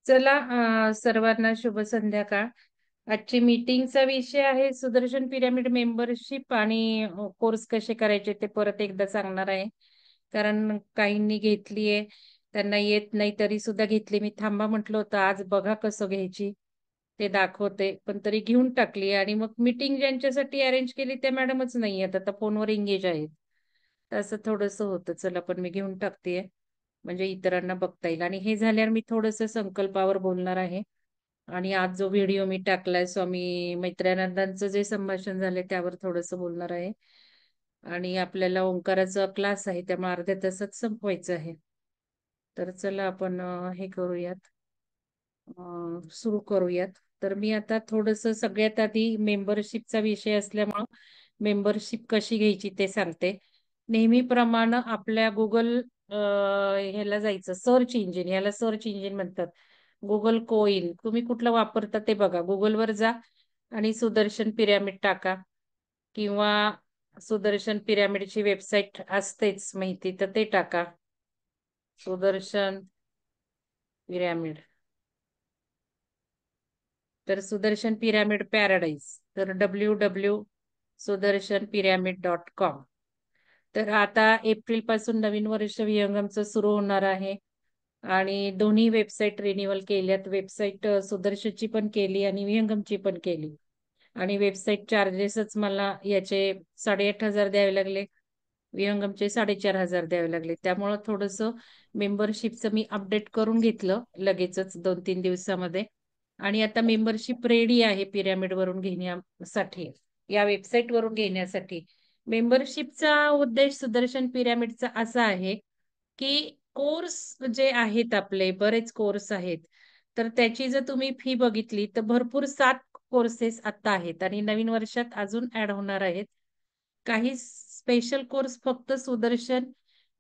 चला सर्वांना शुभ संध्याकाळ. आजची मीटिंगचा विषय आहे सुदर्शन पिरामिड मेंबरशिप आणि कोर्स कसे करायचे ते परत एकदा सांगणार आहे. कारण काहींनी घेतलीये, त्यांना येत नाही तरी सुद्धा घेतली. मी थांबा म्हटलं होतं, आज बघा कसं घ्यायची ते दाखवते, पण तरी घेऊन टाकली. आणि मग मीटिंग ज्यांच्यासाठी अरेंज केली त्या मॅडमच नाही आहेत, आता फोनवर एंगेज आहेत. असं थोडस होतं. चला पण मी घेऊन टाकतेय, म्हणजे इतरांना बघता येईल. आणि हे झाल्यावर मी थोडस संकल्पावर बोलणार आहे. आणि आज जो व्हिडिओ मी टाकलाय स्वामी मैत्र्यानंदांचं जे संभाषण झाले त्यावर थोडस बोलणार आहे. आणि आपल्याला ओंकाराचा क्लास आहे, त्यामुळे अर्ध्या तासात संपवायचं आहे. तर चला आपण हे करूयात, सुरू करूयात. तर मी आता थोडस सगळ्यात आधी मेंबरशिपचा विषय असल्यामुळं मेंबरशिप कशी घ्यायची ते सांगते. नेहमीप्रमाणे आपल्या गुगल ह्याला जायचं, सर्च इंजिन, ह्याला सर्च इंजिन म्हणतात. गुगल कोइन तुम्ही कुठलं वापरता ते बघा, गुगलवर जा आणि सुदर्शन पिरॅमिड टाका. किंवा सुदर्शन पिरॅमिडची वेबसाईट असतेच माहिती, तर ते टाका, सुदर्शन पिरॅमिड. तर सुदर्शन पिरॅमिड पॅराडाईज, तर www.sudarshanpyramid.com. तर आता एप्रिल पासून नवीन वर्ष विहंगमचं सुरू होणार आहे. आणि दोन्ही वेबसाईट रिन्युअल केल्यात. वेबसाईट सुदर्शनची पण केली आणि विहंगमची पण केली. आणि वेबसाईट चार्जेसच मला याचे 8,500 द्यावे लागले, विहंगमचे 4,500 द्यावे लागले. त्यामुळं थोडस मेंबरशिपचं मी अपडेट करून घेतलं लगेचच 2-3 दिवसामध्ये. आणि आता मेंबरशिप रेडी आहे पिरॅमिड वरून घेण्यासाठी, या वेबसाईट वरून घेण्यासाठी. मेंबरशिपचा उद्देश सुदर्शन पिरॅमिडचा असा आहे की कोर्स जे आहेत, आपले बरेच कोर्स आहेत, तर त्याची जर तुम्ही फी बघितली तर भरपूर 7 कोर्सेस आता आहेत आणि नवीन वर्षात अजून ऍड होणार आहेत. काही स्पेशल कोर्स फक्त सुदर्शन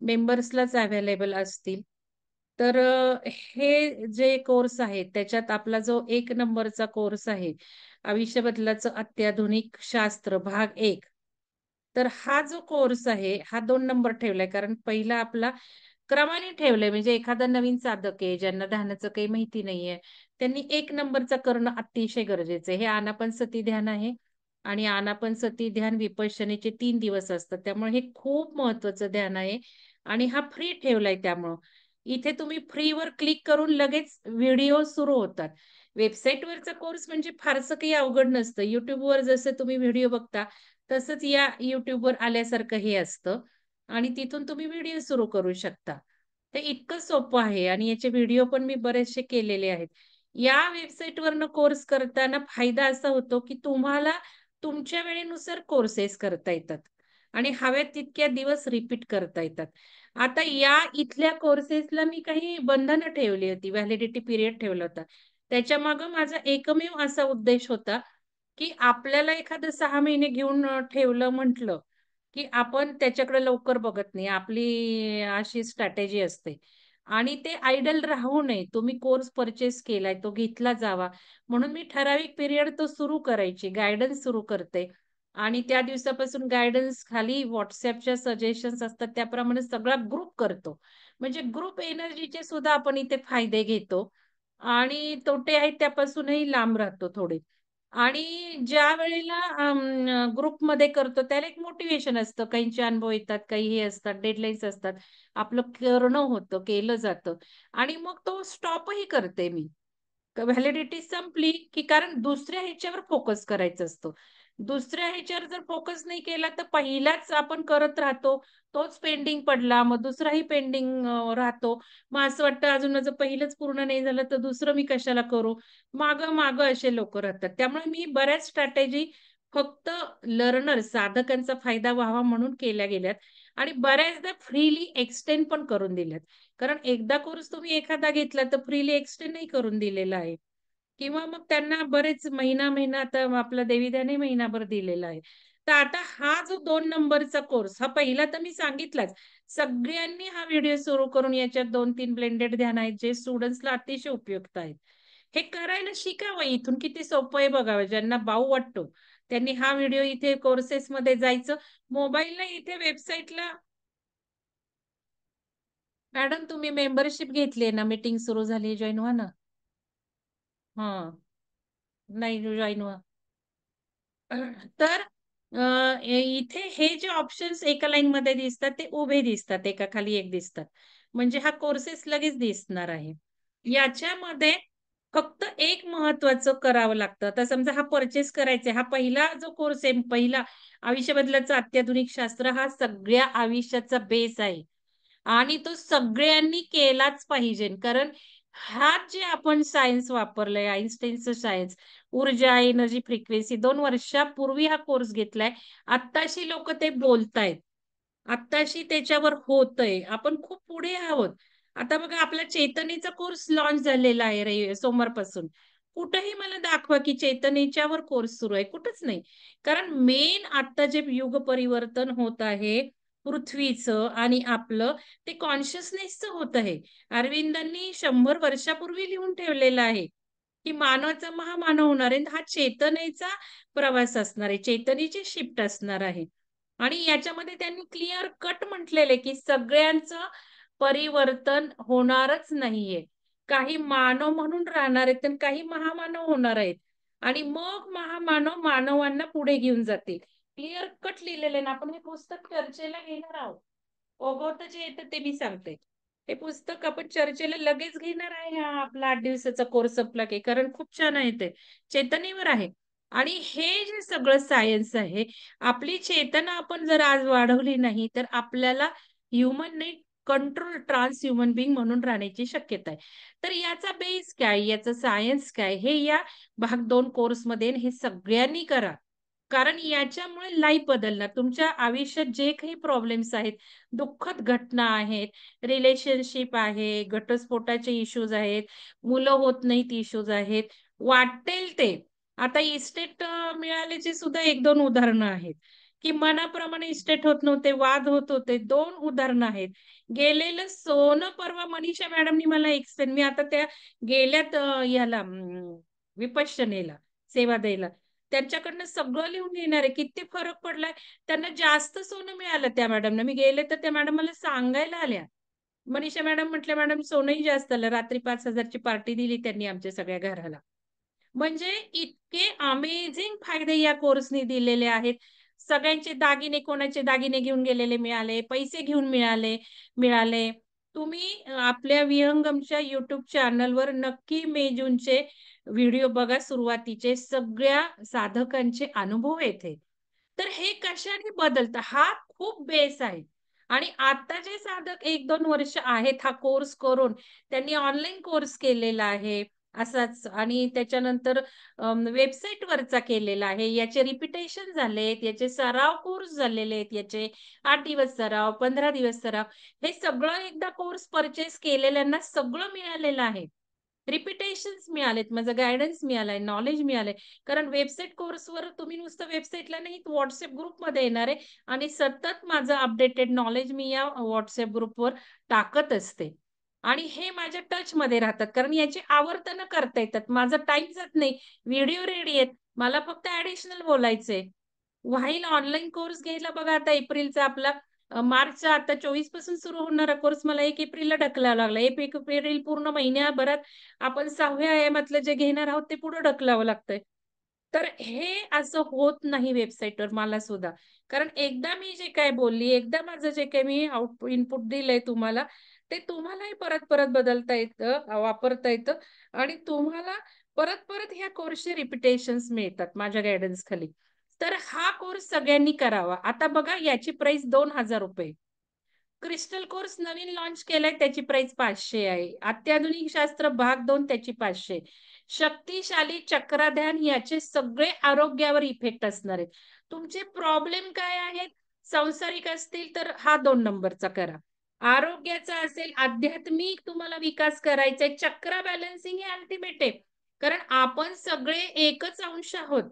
मेंबर्सलाच अवेलेबल असतील. तर हे जे कोर्स आहेत त्याच्यात आपला जो 1 नंबरचा कोर्स आहे, आयुष्य बदलाचं अत्याधुनिक शास्त्र भाग 1. तर हा जो कोर्स आहे हा 2 नंबर ठेवलाय, कारण पहिला आपला क्रमाने ठेवलंय. म्हणजे एखादा नवीन साधक आहे, ज्यांना ध्यानाचं काही माहिती नाहीये, त्यांनी 1 नंबरचा करणं अतिशय गरजेचं आहे. हे आनापानसती ध्यान आहे. आणि आनापानसती ध्यान विपश्यनेचे 3 दिवस असतात, त्यामुळे हे खूप महत्वाचं ध्यान आहे. आणि हा फ्री ठेवलाय, त्यामुळं इथे तुम्ही फ्रीवर क्लिक करून लगेच व्हिडिओ सुरू होतात. वेबसाईटवरचा कोर्स म्हणजे फारसं काही अवघड नसतं. युट्यूबवर जसं तुम्ही व्हिडिओ बघता तसंच या युट्यूबवर आल्यासारखं हे असतं. आणि तिथून तुम्ही व्हिडिओ सुरू करू शकता. ते इतकं सोपं आहे आणि याचे व्हिडिओ पण मी बरेचसे केलेले आहेत. या वेबसाईटवरनं कोर्स करताना फायदा असा होतो, की तुम्हाला तुमच्या वेळेनुसार कोर्सेस करता येतात आणि हव्यात तितक्या दिवस रिपीट करता येतात. आता या इथल्या कोर्सेसला मी काही बंधनं ठेवली होती, व्हॅलिडिटी पिरियड ठेवला होता. त्याच्यामागं माझा एकमेव असा उद्देश होता, की आपल्याला एखादं 6 महिने घेऊन ठेवलं म्हटलं, की आपण त्याच्याकडे लवकर बघत नाही. आपली अशी स्ट्रॅटेजी असते. आणि ते आयडल राहू नये. तुम्ही कोर्स पर्चेस केलाय, तो घेतला जावा. म्हणून मी ठराविक पिरियड तो सुरू करायची, गाईडन्स सुरू करते. आणि त्या दिवसापासून गाईडन्स खाली WhatsAppच्या सजेशन्स असतात त्याप्रमाणे सगळा ग्रुप करतो. म्हणजे ग्रुप एनर्जीचे सुद्धा आपण इथे फायदे घेतो. आणि तोटे आहेत त्यापासूनही लांब राहतो थोडे. आणि ज्या वेळेला ग्रुपमध्ये करतो त्याला एक मोटिव्हेशन असतं. काहींचे अनुभव येतात, काही हे असतात, डेडलाईन्स असतात. आपलं करणं होतं, केलं जातं. आणि मग तो स्टॉपही करते मी. व्हॅलिडिटी संपली, की कारण दुसऱ्या ह्याच्यावर फोकस करायचं असतं. दुसऱ्या ह्याच्यावर जर फोकस नाही केला, तर पहिलाच आपण करत राहतो. तोच पेंडिंग पडला, मग दुसराही पेंडिंग राहतो. मग असं वाटतं अजून माझं पहिलंच पूर्ण नाही झालं, तर दुसरं मी कशाला करू? मागं-मागं असे लोकं राहतात. त्यामुळे मी बऱ्याच स्ट्रॅटेजी फक्त लर्नर, साधकांचा फायदा व्हावा म्हणून केल्या गेल्यात. आणि बऱ्याचदा फ्रीली एक्सटेंड पण करून दिल्यात. कारण एकदा कोर्स तुम्ही एखादा घेतला तर फ्रीली एक्सटेंड नाही करून दिलेला आहे. किंवा मग त्यांना बरेच महिना-महिना, आता आपला देवीध्यानही महिनाभर दिलेला आहे. तर आता हा जो 2 नंबरचा कोर्स, हा पहिला तर मी सांगितलाच. सगळ्यांनी हा व्हिडिओ सुरू करून याच्यात 2-3 ब्लेंडेड ध्यान आहेत, जे स्टुडंट्सला अतिशय उपयुक्त आहेत. हे करायला शिकावं. इथून किती सोपं आहे बघावं. ज्यांना बाऊ वाटतो, त्यांनी हा व्हिडिओ इथे कोर्सेसमध्ये जायचं. मोबाईलला इथे वेबसाईटला, मॅडम तुम्ही मेंबरशिप घेतली आहे ना, मीटिंग सुरू झाली, जॉइन व्हा ना. हा, नाही जॉईन व्हा. तर इथे हे जे ऑप्शन्स एका लाईनमध्ये दिसतात ते उभे दिसतात, एका खाली एक दिसतात. म्हणजे हा कोर्सेस लगेच दिसणार आहे. याच्यामध्ये फक्त एक महत्त्वाचं करावं लागतं. आता समजा हा पर्चेस करायचा आहे. हा पहिला जो कोर्स आहे, पहिला आयुष्य बदलाचं अत्याधुनिक शास्त्र हा सगळ्या आयुष्याचा बेस आहे. आणि तो सगळ्यांनी केलाच पाहिजे. कारण हाच जे आपण सायन्स वापरलंय, आइन्स्टाईनचं सायन्स, ऊर्जा, एनर्जी, फ्रिक्वेन्सी 2 वर्षापूर्वी हा कोर्स घेतलाय. आत्ताशी लोकं ते बोलतायत. आत्ताशी त्याच्यावर होतंय. आपण खूप पुढे आहोत. आता बघा आपला चेतनेचा कोर्स लॉन्च झालेला आहे सोमवारपासून. कुठेही मला दाखवा की चेतनेच्यावर कोर्स सुरू आहे. कुठंच नाही. कारण मेन आता जे युग परिवर्तन होत आहे पृथ्वीचं आणि आपलं, ते कॉन्शियसनेसचं होत आहे. अरविंदांनी 100 वर्षापूर्वी लिहून ठेवलेलं आहे, की मानवाचा महामानव होणार आहे. हा चेतनेचा प्रवास असणार आहे. चेतनेची शिफ्ट असणार आहे. आणि याच्यामध्ये त्यांनी क्लिअर कट म्हटलेलं आहे, की सगळ्यांचं परिवर्तन होणारच नाहीये. काही मानव म्हणून राहणार आहेत आणि काही महामानव होणार आहेत. आणि मग महामानव मानवांना पुढे घेऊन जातील. क्लिअर कट लिहिलेलं आहे ना. आपण हे पुस्तक चर्चेला घेणार आहोत. ओघवतं जे येतं ते मी सांगते. हे पुस्तक आपण चर्चेला लगेच घेणार आहे. हा आपला 8 दिवसाचा कोर्स संपला की. कारण खूप छान आहे ते. चेतनेवर आहे. आणि हे जे सगळं सायन्स आहे, आपली चेतना आपण जर आज वाढवली नाही, तर आपल्याला ह्युमन नाही कंट्रोल ट्रान्स ह्युमन बीइंग म्हणून राहण्याची शक्यता आहे. तर याचा बेस काय? याचं सायन्स काय? हे या भाग 2 कोर्समध्ये हे सगळ्यांनी करा. कारण याच्यामुळे लाईफ बदलणार. तुमच्या आयुष्यात जे काही प्रॉब्लेम्स आहेत, दुःखद घटना आहेत, रिलेशनशिप आहे, घटस्फोटाचे इश्यूज आहेत, मुलं होत नाहीत इश्यूज आहेत, वाटेल ते. आता इस्टेट मिळाल्याची सुद्धा 1-2 उदाहरणं आहेत, की मनाप्रमाणे इस्टेट होत नव्हते, वाद होत होते. 2 उदाहरणं आहेत. गेलेलं सोनं परवा मनीषा मॅडमनी मला एक्सप्लेन मी आता त्या गेल्यात ह्याला विपश्यनेला सेवा द्यायला. त्यांच्याकडनं सगळं लिहून घेणार आहे. किती फरक पडलाय. त्यांना जास्त सोनं मिळालं त्या मॅडमना. मी गेले तर त्या मॅडम मला सांगायला आल्या. मनीषा मॅडम म्हटल्या, "मॅडम सोनंही जास्त आलं." रात्री 5,000 ची पार्टी दिली त्यांनी आमच्या सगळ्या घराला. म्हणजे इतके अमेझिंग फायदे या कोर्सने दिलेले आहेत. सगळ्यांचे दागिने कोणाचे दागिने घेऊन गेलेले मिळाले, पैसे घेऊन मिळाले. तुम्ही आपल्या विहंगमच्या YouTube चॅनलवर नक्की मे, जूनचे व्हिडिओ बघा सुरुवातीचे. सगळ्या साधकांचे अनुभव आहेत तर हे कशाने बदलतं? हा खूप बेस आहे. आणि आता जे साधक 1-2 वर्ष आहेत हा कोर्स करून, त्यांनी ऑनलाईन कोर्स केलेला आहे असाच आणि त्याच्यानंतर वेबसाईटवरचा केलेला आहे. याचे रिपिटेशन झालेत, याचे सराव कोर्स झालेले आहेत याचे. 8 दिवस सराव, 15 दिवस सराव. हे सगळं एकदा कोर्स पर्चेस केलेल्यांना सगळं मिळालेलं आहे. रिपिटेशन्स मिळालेत, माझं गाईडन्स मिळालंय, नॉलेज मिळालंय. कारण वेबसाईट कोर्सवर तुम्ही नुसतं वेबसाईटला नाही, WhatsApp ग्रुपमध्ये येणार आहे आणि सतत माझं अपडेटेड नॉलेज मी या WhatsApp ग्रुपवर टाकत असते. आणि हे माझ्या टचमध्ये राहतात. कारण याची आवर्तनं करता येतात. माझा टाईम जात नाही. व्हिडिओ रेडी आहेत. मला फक्त ॲडिशनल बोलायचंय. व्हाईल ऑनलाईन कोर्स घ्यायला बघा आता एप्रिलचा आपला मार्चचा आता 24 पासून सुरू होणारा कोर्स मला 1 एप्रिलला ढकलावा लागला. 1 एप्रिल पूर्ण महिन्याभरात आपण 6व्या आयामातलं जे घेणार आहोत ते पुढे ढकलावं लागतंय. तर हे असं होत नाही वेबसाईटवर मला सुद्धा. कारण एकदा मी जे काही बोलली, एकदा माझं जे काही मी इनपुट दिलंय तुम्हाला, ते तुम्हालाही परत-परत बदलता येतं, वापरता येतं आणि तुम्हाला परत-परत ह्या कोर्सचे रिपिटेशन्स मिळतात माझ्या गाईडन्सखाली. तर हा कोर्स सगळ्यांनी करावा. आता बघा याची प्राइस ₹2000 क्रिस्टल कोर्स नवीन लॉन्च केलाय त्याची प्राइस 500 आहे. अत्याधुनिक शास्त्र भाग 2 त्याची 500. शक्तिशाली चक्रध्यान याचे सगळे आरोग्यावर इफेक्ट असणार आहेत. तुमचे प्रॉब्लेम काय आहेत? सांसारिक असतील तर हा 2 नंबरचा करा. आरोग्याचा असेल, आध्यात्मिक तुम्हाला विकास करायचा आहे, चक्र बॅलन्सिंग हे अल्टिमेट आहे. कारण आपण सगळे एकच अंश आहोत.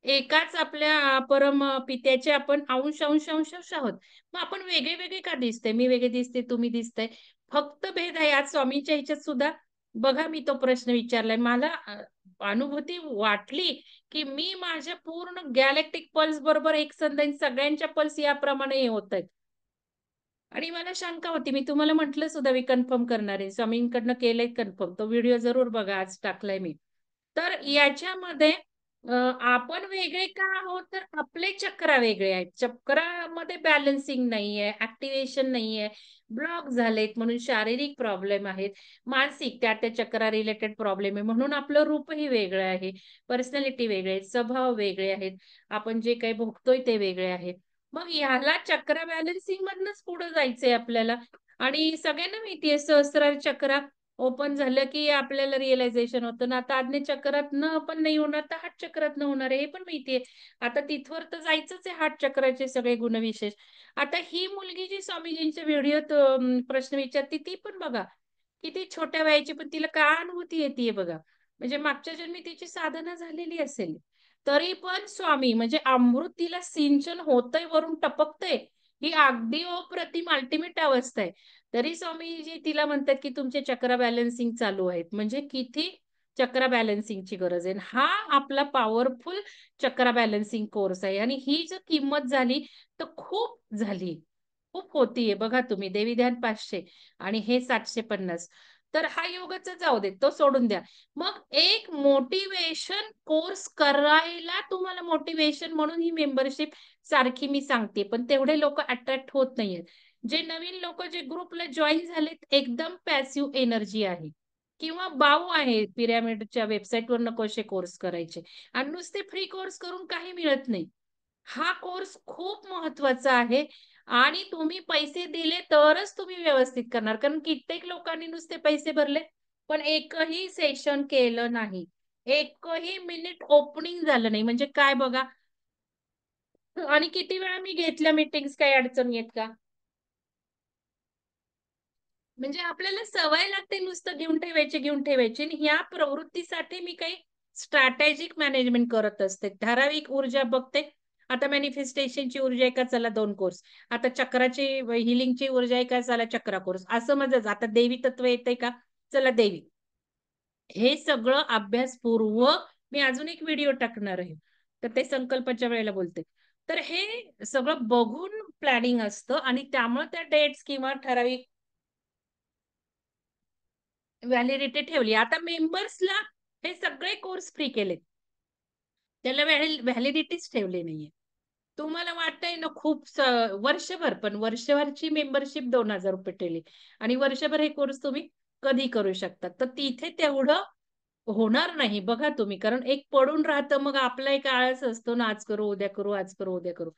एकाच आपल्या पित्याचे आपण अंश आहोत. मग आपण वेगळे-वेगळे का दिसतंय? मी वेगळे दिसते, तुम्ही दिसताय. फक्त भेद आहे. आज स्वामींच्या ह्याच्यात सुद्धा बघा मी तो प्रश्न विचारलाय. मला अनुभूती वाटली, की मी माझ्या पूर्ण गॅलेक्टिक पल्स बरोबर एकसंध आहे. सगळ्यांच्या पल्स याप्रमाणे हे होतायत. आणि मला शंका होती. मी तुम्हाला म्हटलं सुद्धा मी कन्फर्म करणार आहे. स्वामींकडनं केलंय कन्फर्म. तो व्हिडिओ जरूर बघा. आज टाकलाय मी. तर याच्यामध्ये आपण वेगळे का आहोत, तर आपले चक्र वेगळे आहेत. चक्रामध्ये बॅलन्सिंग नाहीये, ॲक्टिव्हेशन नाहीये, ब्लॉक झालेत म्हणून शारीरिक प्रॉब्लेम आहेत. मानसिक त्या चक्रा रिलेटेड प्रॉब्लेम आहे म्हणून आपलं रूपही वेगळं आहे. पर्सनॅलिटी वेगळे आहेत, स्वभाव वेगळे आहेत. आपण जे काही भोगतोय ते वेगळे आहे. मग ह्याला चक्र बॅलन्सिंग मधनंच पुढे जायचंय आपल्याला. आणि सगळ्यांना माहिती आहे सहस्रार चक्र ओपन झालं की आपल्याला रिअलायझेशन होतं ना, आता आज्ञाचक्रातनं पण नाही होणार तर हार्ट चक्रातनं होणार आहे हे पण माहितीये. आता तिथवर तर जायचंच आहे हार्ट चक्राचे सगळे गुणविशेष. आता ही मुलगी जी स्वामीजींच्या व्हिडिओत प्रश्न विचारते ती पण बघा किती छोट्या वयाची, पण तिला काय अनुभूती येते बघा. म्हणजे मागच्या जन्मी तिची साधना झालेली असेल. तरी पण स्वामी म्हणजे अमृत तिला सिंचन होतंय वरून टपकतंय. ही अगदी अप्रतिम अल्टिमेट अवस्था आहे. तरी स्वामीजी तिला म्हणतात की तुमचे चक्र बॅलन्सिंग चालू आहेत. म्हणजे किती चक्र बॅलन्सिंगची गरज आहे. हा आपला पॉवरफुल चक्र बॅलन्सिंग कोर्स आहे आणि ही जर किंमत झाली तर खूप झाली. खूप होतीये बघा तुम्ही. देवी ध्यान 500 आणि हे 750. तर हा योगाचा जाऊ देत, तो सोडून द्या. मग एक मोटिवेशन कोर्स करायला तुम्हाला मोटिवेशन म्हणून ही मेंबरशिप सारखी मी सांगते, पण तेवढे लोक अट्रॅक्ट होत नाहीयेत. जे नवीन लोक जे ग्रुपला जॉईन झालेत एकदम पॅसिव्ह एनर्जी आहे किंवा बाऊ आहे पिरॅमिडच्या वेबसाईटवर कसे कोर्स करायचे आणि नुसते फ्री कोर्स करून काही मिळत नाही. हा कोर्स खूप महत्वाचा आहे आणि तुम्ही पैसे दिले तरच तुम्ही व्यवस्थित करणार. कारण कित्येक लोकांनी नुसते पैसे भरले पण एकही सेशन केलं नाही. एकही मिनिट ओपनिंग झालं नाही. म्हणजे काय बघा. आणि किती वेळा मी घेतल्या मीटिंग्स, काही अडचण येत का? म्हणजे आपल्याला सवय लागते नुसतं घेऊन ठेवायची आणि ह्या प्रवृत्तीसाठी मी काही स्ट्रॅटेजिक मॅनेजमेंट करत असते. ठराविक ऊर्जा बघते. आता मॅनिफेस्टेशनची ऊर्जा आहे का, चला 2 कोर्स. आता चक्राची हिलिंगची ऊर्जा आहे का, चला चक्रा कोर्स. असं माझं. आता देवी तत्व येते का, चला देवी. हे सगळं अभ्यासपूर्वक मी अजून एक व्हिडिओ टाकणार आहे. तर ते संकल्पाच्या वेळेला बोलते. तर हे सगळं बघून प्लॅनिंग असतं आणि त्यामुळे त्या डेट्स किंवा ठराविक व्हॅलिडिटी ठेवली. आता मेंबर्सला हे सगळे कोर्स फ्री केलेत. त्याला व्हॅलिडिटीच ठेवली नाहीये. तुम्हाला वाटतंय ना खूप वर्षभर, पण वर्षभरची मेंबरशिप ₹2000 ठेवली आणि वर्षभर हे कोर्स तुम्ही कधी करू शकता. तर तिथे तेवढं होणार नाही बघा तुम्ही. कारण एक पडून राहतं मग आपला एक आळस असतो ना, आज करू, उद्या करू, आज करू, उद्या करू.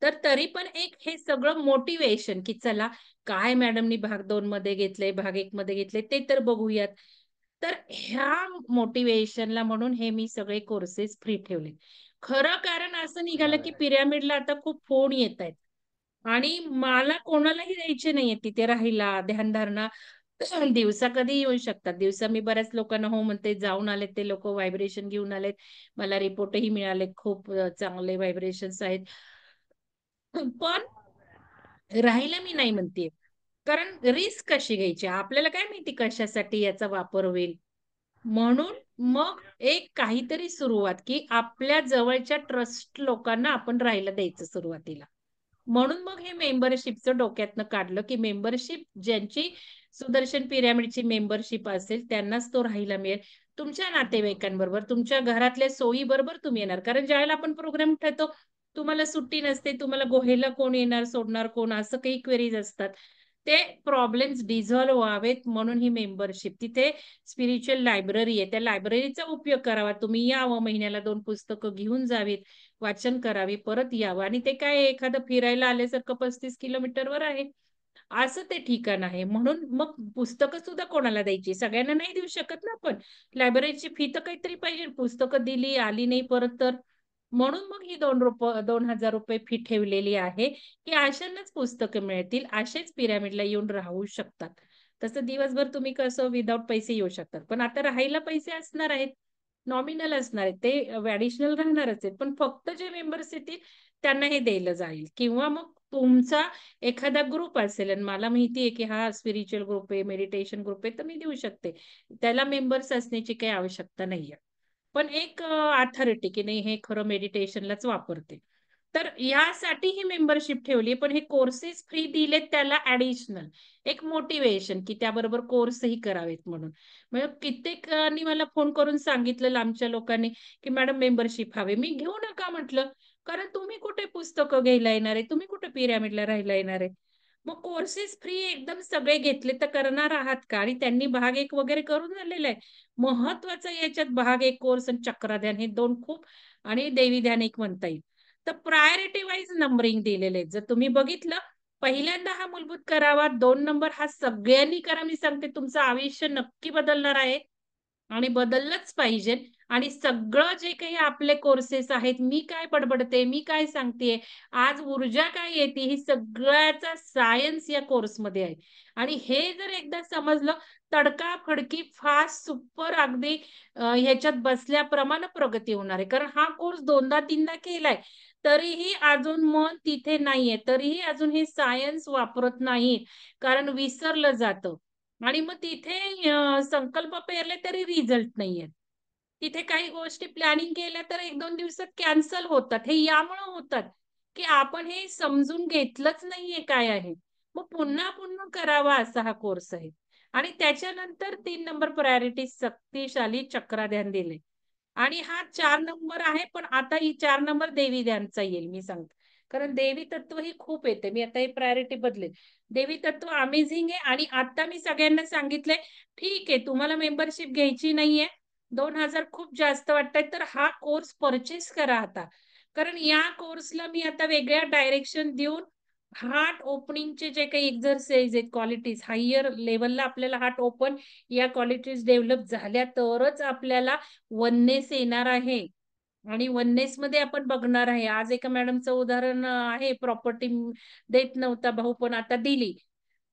तर तरी पण एक हे सगळं मोटिवेशन की चला काय मॅडमनी भाग 2 मध्ये घेतलंय, भाग 1 मध्ये घेतलंय ते तर बघूयात. तर ह्या मोटिवेशनला म्हणून हे मी सगळे कोर्सेस फ्री ठेवले. खरं कारण असं निघालं की पिरॅमिडला आता खूप फोन येतायत आणि मला कोणालाही द्यायचे नाहीये तिथे राहायला, ध्यानधारणा. दिवसा कधी येऊ शकतात. दिवसा मी बऱ्याच लोकांना हो म्हणते, जाऊन आलेत ते लोकं व्हायब्रेशन घेऊन आलेत. मला रिपोर्टही मिळाले. खूप चांगले व्हायब्रेशन्स आहेत. पण राहायला मी नाही म्हणतेय. कारण रिस्क कशी घ्यायची? आपल्याला काय माहिती कशासाठी याचा वापर होईल? म्हणून मग एक काहीतरी सुरुवात, की आपल्या जवळच्या ट्रस्ट लोकांना आपण राहायला द्यायचं सुरुवातीला. म्हणून मग हे मेंबरशिपचं डोक्यातनं काढलं, की मेंबरशिप ज्यांची सुदर्शन पिरॅमिडची मेंबरशिप असेल त्यांनाच तो राहायला मिळेल. तुमच्या नातेवाईकांबरोबर, तुमच्या घरातल्या सोयीबरोबर तुम्ही येणार. कारण ज्यावेळेला आपण प्रोग्राम ठेवतो, तुम्हाला सुट्टी नसते, तुम्हाला गोहेला कोण येणार, सोडणार कोण, असं काही क्वेरीज असतात. ते प्रॉब्लेम्स डिझॉल्व्ह व्हावेत म्हणून ही मेंबरशिप. तिथे स्पिरिच्युअल लायब्ररी आहे. त्या लायब्ररीचा उपयोग करावा. तुम्ही यावं, महिन्याला 2 पुस्तकं घेऊन जावीत, वाचन करावे, परत यावं आणि ते काय एखादं फिरायला आल्यासारखं 35 किलोमीटरवर आहे. असं ते ठिकाण आहे. म्हणून मग पुस्तकं सुद्धा कोणाला द्यायची? सगळ्यांना नाही देऊ शकत ना आपण. लायब्ररीची फी तर काहीतरी पाहिजे. पुस्तकं दिली, आली नाही परत तर. म्हणून मग ही ₹2000 फी ठेवलेली आहे, की अशांनाच पुस्तकं मिळतील. असेच पिरॅमिडला येऊन राहू शकतात. तसं दिवसभर तुम्ही कसं विदाऊट पैसे येऊ शकतात. पण आता राहायला पैसे असणार आहेत. नॉमिनल असणार आहेत. ते ॲडिशनल राहणारच आहेत. पण फक्त जे मेंबर्स येतील त्यांना हे दिलं जाईल किंवा मग तुमचा एखादा ग्रुप असेल आणि मला माहिती आहे, की हा स्पिरिच्युअल ग्रुप आहे, मेडिटेशन ग्रुप आहे, तर मी देऊ शकते. त्याला मेंबर्स असण्याची काही आवश्यकता नाहीये. पण एक ऑथॉरिटी की नाही हे खरं मेडिटेशनलाच वापरते. तर यासाठी ही मेंबरशिप ठेवली, पण हे कोर्सेस फ्री दिलेत त्याला ॲडिशनल एक मोटिव्हेशन, की त्याबरोबर कोर्सही करावेत म्हणून. म्हणजे कित्येकांनी मला फोन करून सांगितलं लांबच्या लोकांनी, की "मॅडम मेंबरशिप हवी." मी "घेऊ नका" म्हटलं. कारण तुम्ही कुठे पुस्तकं घ्यायला येणार आहे? तुम्ही कुठे पिरॅमिडला राहायला येणार आहे? मग कोर्सेस फ्री एकदम सगळे घेतले तर करणार आहात का? आणि त्यांनी भाग 1 वगैरे करून झालेला आहे. महत्वाचं याच्यात भाग 1 कोर्स आणि चक्रध्यान हे 2 खूप आणि देवी ध्यान एक म्हणता येईल. तर प्रायोरिटी वाईज नंबरिंग दिलेले आहेत. जर तुम्ही बघितलं, पहिल्यांदा हा मूलभूत करावा, 2 नंबर हा सगळ्यांनी करा. मी सांगते तुमचं आयुष्य नक्की बदलणार आहे. आणि बदललंच पाहिजे आणि सगळं जे काही आपले कोर्सेस आहेत, मी काय बडबडते, मी काय सांगतेय, आज ऊर्जा काय येते, ही सगळ्याचा सायन्स या कोर्समध्ये आहे. आणि हे जर एकदा समजलं, तडकाफडकी, फास्ट, सुपर अगदी ह्याच्यात बसल्याप्रमाणे प्रगती होणार आहे. कारण हा कोर्स 2दा-3दा केलाय, तरीही अजून मन तिथे नाहीये. तरीही अजून हे सायन्स वापरत नाही, कारण विसरलं जातं. आणि मग तिथे संकल्प पेरले तरी रिझल्ट नाहीयेत. तिथे काही गोष्टी प्लॅनिंग केल्या तर 1-2 दिवसात कॅन्सल होतात. हे यामुळं होतात, की आपण हे समजून घेतलंच नाहीये काय आहे. मग पुन्हा-पुन्हा करावा असा हा कोर्स आहे. आणि त्याच्यानंतर 3 नंबर प्रायोरिटी शक्तिशाली चक्रध्यान दिले. आणि हा 4 नंबर आहे, पण आता ही 4 नंबर देवी ध्यानचा येईल मी सांगते. कारण देवी तत्व ही खूप येते. मी आता ही प्रायोरिटी बदलेल. देवी तत्व अमेझिंग आहे आणि आता मी सगळ्यांना सांगितलंय, ठीक आहे तुम्हाला मेंबरशिप घ्यायची नाहीये, 2,000 खूप जास्त वाटतायत, तर हा कोर्स पर्चेस करा आता. कारण या कोर्सला मी आता वेगळ्या डायरेक्शन देऊन हार्ट ओपनिंगचे जे काही एक्सरसाइज आहेत, क्वालिटीज हायर लेव्हलला आपल्याला हार्ट ओपन या क्वालिटीज डेव्हलप झाल्या तरच आपल्याला वननेस येणार आहे. आणि वननेसमध्ये आपण बघणार आहे. आज एका मॅडमचं उदाहरण आहे प्रॉपर्टी देत नव्हता भाऊ, पण आता दिली.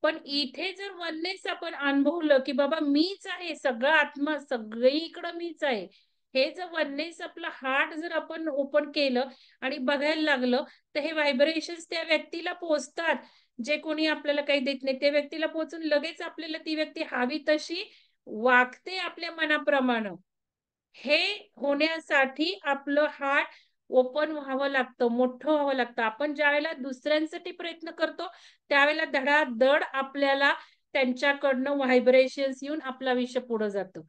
पण इथे जर वननेस आपण अनुभवलं, की बाबा मीच आहे, सगळं आत्मा सगळीकडं मीच आहे. हे जर वननेस आपलं हार्ट जर आपण ओपन केलं आणि बघायला लागलं, तर हे व्हायब्रेशन्स त्या व्यक्तीला पोहोचतात. जे कोणी आपल्याला काही देत नाही, त्या व्यक्तीला पोहोचून लगेच आपल्याला ती व्यक्ती हवी तशी वागते आपल्या मनाप्रमाणे. हे होण्यासाठी आपलं हार्ट ओपन व्हावं लागतं, मोठं व्हावं लागतं. आपण ज्यावेळेला दुसऱ्यांसाठी प्रयत्न करतो, त्यावेळेला धडाधड आपल्याला त्यांच्याकडनं व्हायब्रेशन्स येऊन आपलं आयुष्य पुढे जातं.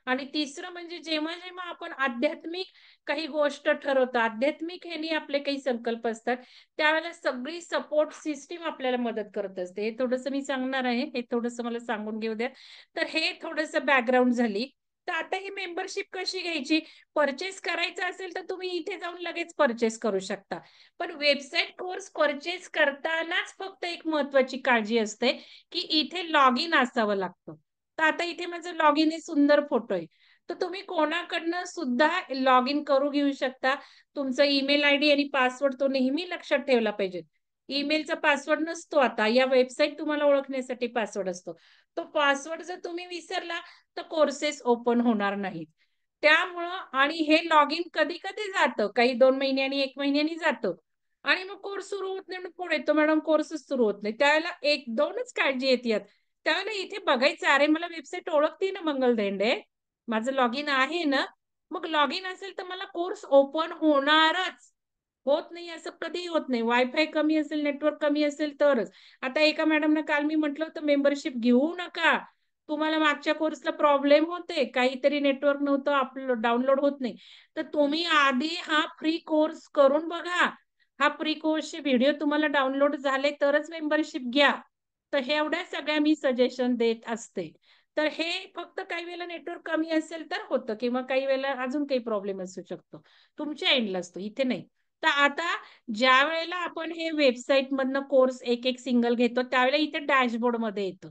आणि तिसरं म्हणजे जेव्हा-जेव्हा आपण आध्यात्मिक काही गोष्ट ठरवतो, आध्यात्मिक ह्यानी आपले काही संकल्प असतात, त्यावेळेला सगळी सपोर्ट सिस्टम आपल्याला मदत करत असते. हे थोडंसं मी सांगणार आहे. हे थोडंसं मला सांगून घेऊ द्या. तर हे थोडंसं बॅकग्राऊंड झाली. तर आता ही मेंबरशिप कशी घ्यायची? पर्चेस करायचं असेल तर तुम्ही इथे जाऊन लगेच पर्चेस करू शकता. पण वेबसाईट कोर्स पर्चेस करतानाच फक्त एक महत्त्वाची काळजी असते, की इथे लॉग इन असावं लागतं. तर आता इथे माझं लॉग इन आहे, सुंदर फोटो आहे. तर तुम्ही कोणाकडनं सुद्धा लॉग इन करू घेऊ शकता. तुमचा ईमेल आयडी आणि पासवर्ड तो नेहमी लक्षात ठेवला पाहिजे. ईमेलचा पासवर्ड नसतो आता. या वेबसाईट तुम्हाला ओळखण्यासाठी पासवर्ड असतो. तो पासवर्ड जर तुम्ही विसरला तर कोर्सेस ओपन होणार नाहीत. त्यामुळं आणि हे लॉगिन कधी-कधी जातं. काही 2 महिन्यांनी, 1 महिन्यानी जातं. आणि मग कोर्स सुरू होत नाही. मग पुढे येतो मॅडम कोर्सच सुरू होत नाही. त्यावेळेला 1-2च काळजी येते यात. त्यावेळेला इथे बघायचं, अरे मला वेबसाईट ओळखते ना मंगल धेंडे. माझं लॉगिन आहे ना. मग लॉगिन असेल तर मला कोर्स ओपन होणारच. होत नाही असं कधीही होत नाही. वायफाय कमी असेल, नेटवर्क कमी असेल तरच. आता एका मॅडमना काल मी म्हटलं होतं मेंबरशिप घेऊ नका. तुम्हाला मागच्या कोर्सला प्रॉब्लेम होते, काहीतरी नेटवर्क नव्हतं, डाउनलोड होत नाही. तर तुम्ही आधी हा फ्री कोर्स करून बघा. हा फ्री कोर्सचे व्हिडिओ तुम्हाला डाउनलोड झाले तरच मेंबरशिप घ्या. तर हे एवढ्या सगळ्या मी सजेशन देत असते. तर हे फक्त काही वेळेला नेटवर्क कमी असेल तर होतं किंवा काही वेळेला अजून काही प्रॉब्लेम असू शकतो. तुमच्या एंडला असतो, इथे नाही. तर आता ज्यावेळेला आपण हे वेबसाईटमधनं कोर्स एक-एक सिंगल घेतो, त्यावेळेला इथे डॅशबोर्डमध्ये येतं.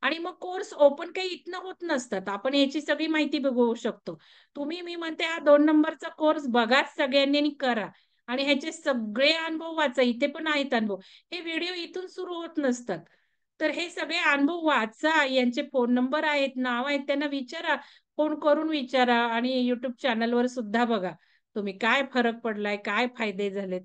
आणि मग कोर्स ओपन काही इथनं होत नसतात. आपण याची सगळी माहिती बघू शकतो. तुम्ही मी म्हणते हा 2 नंबरचा कोर्स बघाच सगळ्यांनी आणि करा. आणि ह्याचे सगळे अनुभव वाचा. इथे पण आहेत अनुभव. हे व्हिडिओ इथून सुरू होत नसतात. तर हे सगळे अनुभव वाचा. यांचे फोन नंबर आहेत, नाव आहेत. त्यांना विचारा. फोन करून विचारा आणि YouTube चॅनलवर सुद्धा बघा. तुम्ही काय फरक पडलाय, काय फायदे झालेत.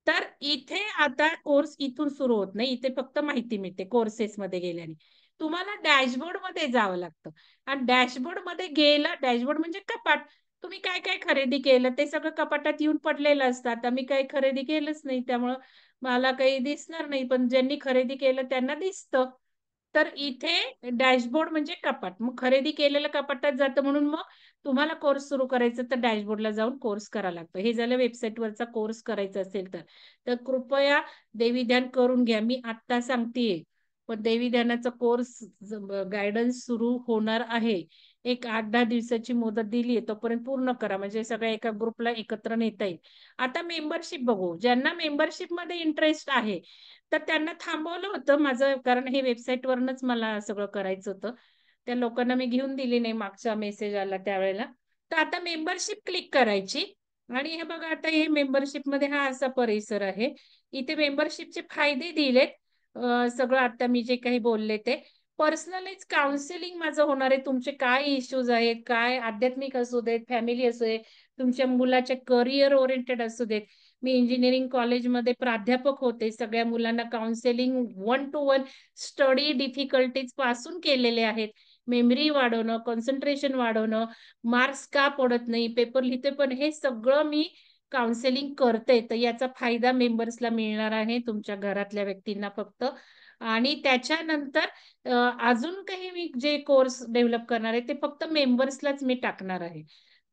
तर इथे आता कोर्स इथून सुरू होत नाही. इथे फक्त माहिती मिळते कोर्सेसमध्ये गेल्याने. तुम्हाला डॅशबोर्डमध्ये जावं लागतं आणि डॅशबोर्डमध्ये गेलं डॅशबोर्ड म्हणजे कपाट. तुम्ही काय काय खरेदी केलं ते सगळं कपाटात येऊन पडलेलं असतं. आता मी काही खरेदी केलंच नाही त्यामुळं मला काही दिसणार नाही. पण ज्यांनी खरेदी केलं त्यांना दिसतं. तर इथे डॅशबोर्ड म्हणजे कपाट. मग खरेदी केलेलं कपाटात जातं म्हणून मग तुम्हाला कोर्स सुरू करायचा तर डॅशबोर्डला जाऊन कोर्स करावा लागतो. हे झालं वेबसाईटवरचा कोर्स करायचा असेल तर. तर कृपया देवी ध्यान करून घ्या. मी आत्ता सांगतेय. पण देवी ध्यानाचा कोर्स गाईडन्स सुरू होणार आहे. एक 8-10 दिवसाची मुदत दिली आहे तोपर्यंत पूर्ण करा म्हणजे सगळ्या एका ग्रुपला एकत्र नेता येईल. आता मेंबरशिप बघू. ज्यांना मेंबरशिपमध्ये इंटरेस्ट आहे, तर त्यांना थांबवलं होतं माझं कारण हे वेबसाईटवरूनच मला सगळं करायचं होतं. त्या लोकांना मी घेऊन दिली नाही मागचा मेसेज आला त्यावेळेला. तर आता मेंबरशिप क्लिक करायची आणि हे बघा आता हे मेंबरशिपमध्ये हा असा परिसर आहे. इथे मेंबरशिपचे फायदे दिलेत. सगळं आता मी जे काही बोलले ते. पर्सनलाइज काउन्सिलिंग माझं होणार आहे. तुमचे काय इश्यूज आहेत, काय आध्यात्मिक असू देत, फॅमिली असू दे, तुमच्या मुलाचे करियर ओरिएंटेड असू देत. मी इंजिनिअरिंग कॉलेजमध्ये प्राध्यापक होते. सगळ्या मुलांना काउन्सिलिंग 1 टू 1 स्टडी डिफिकल्टीज पासून केलेले आहेत. मेमरी वाढवणं, कॉन्सन्ट्रेशन वाढवणं, मार्क्स का पडत नाही, पेपर लिहिते पण हे सगळं मी काउन्सिलिंग करते. तर याचा फायदा मेंबर्सला मिळणार आहे, तुमच्या घरातल्या व्यक्तींना फक्त. आणि त्याच्यानंतर अजून काही मी जे कोर्स डेव्हलप करणार आहे ते फक्त मेंबर्सलाच मी टाकणार आहे.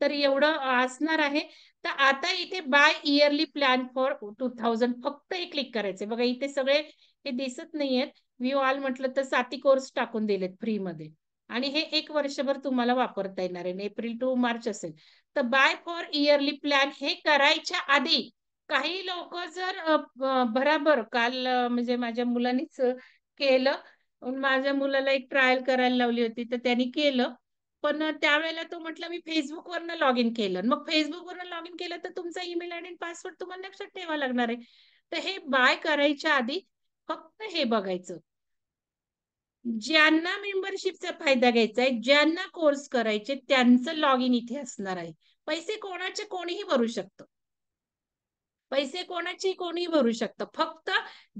तर एवढं असणार आहे. तर आता इथे बाय इयरली प्लॅन फॉर 2000 फक्त हे क्लिक करायचंय. बघा इथे सगळे हे दिसत नाहीयेत. व्ह्यू ऑल म्हटलं तर 7 कोर्स टाकून दिलेत फ्रीमध्ये. आणि हे 1 वर्षभर तुम्हाला वापरता येणार आहे. एप्रिल टू मार्च असेल. तर बाय फॉर इयरली प्लॅन हे करायच्या आधी काही लोक जर भराभर काल म्हणजे माझ्या मुलांनीच केलं. माझ्या मुलाला एक ट्रायल करायला लावली होती, तर त्यांनी केलं. पण त्यावेळेला तो म्हटला, "मी Facebookवरनं लॉग इन केलं." मग Facebookवरनं लॉग इन केलं, तर तुमचा ईमेल आयडी आणि पासवर्ड तुम्हाला लक्षात ठेवावा लागणार आहे. तर हे बाय करायच्या आधी फक्त हे बघायचं. ज्यांना मेंबरशिपचा फायदा घ्यायचा आहे, ज्यांना कोर्स करायचे, त्यांचं लॉग इन इथे असणार आहे. पैसे कोणाचे कोणीही भरू शकतं. पैसे कोणाचे कोणीही भरू शकतं. फक्त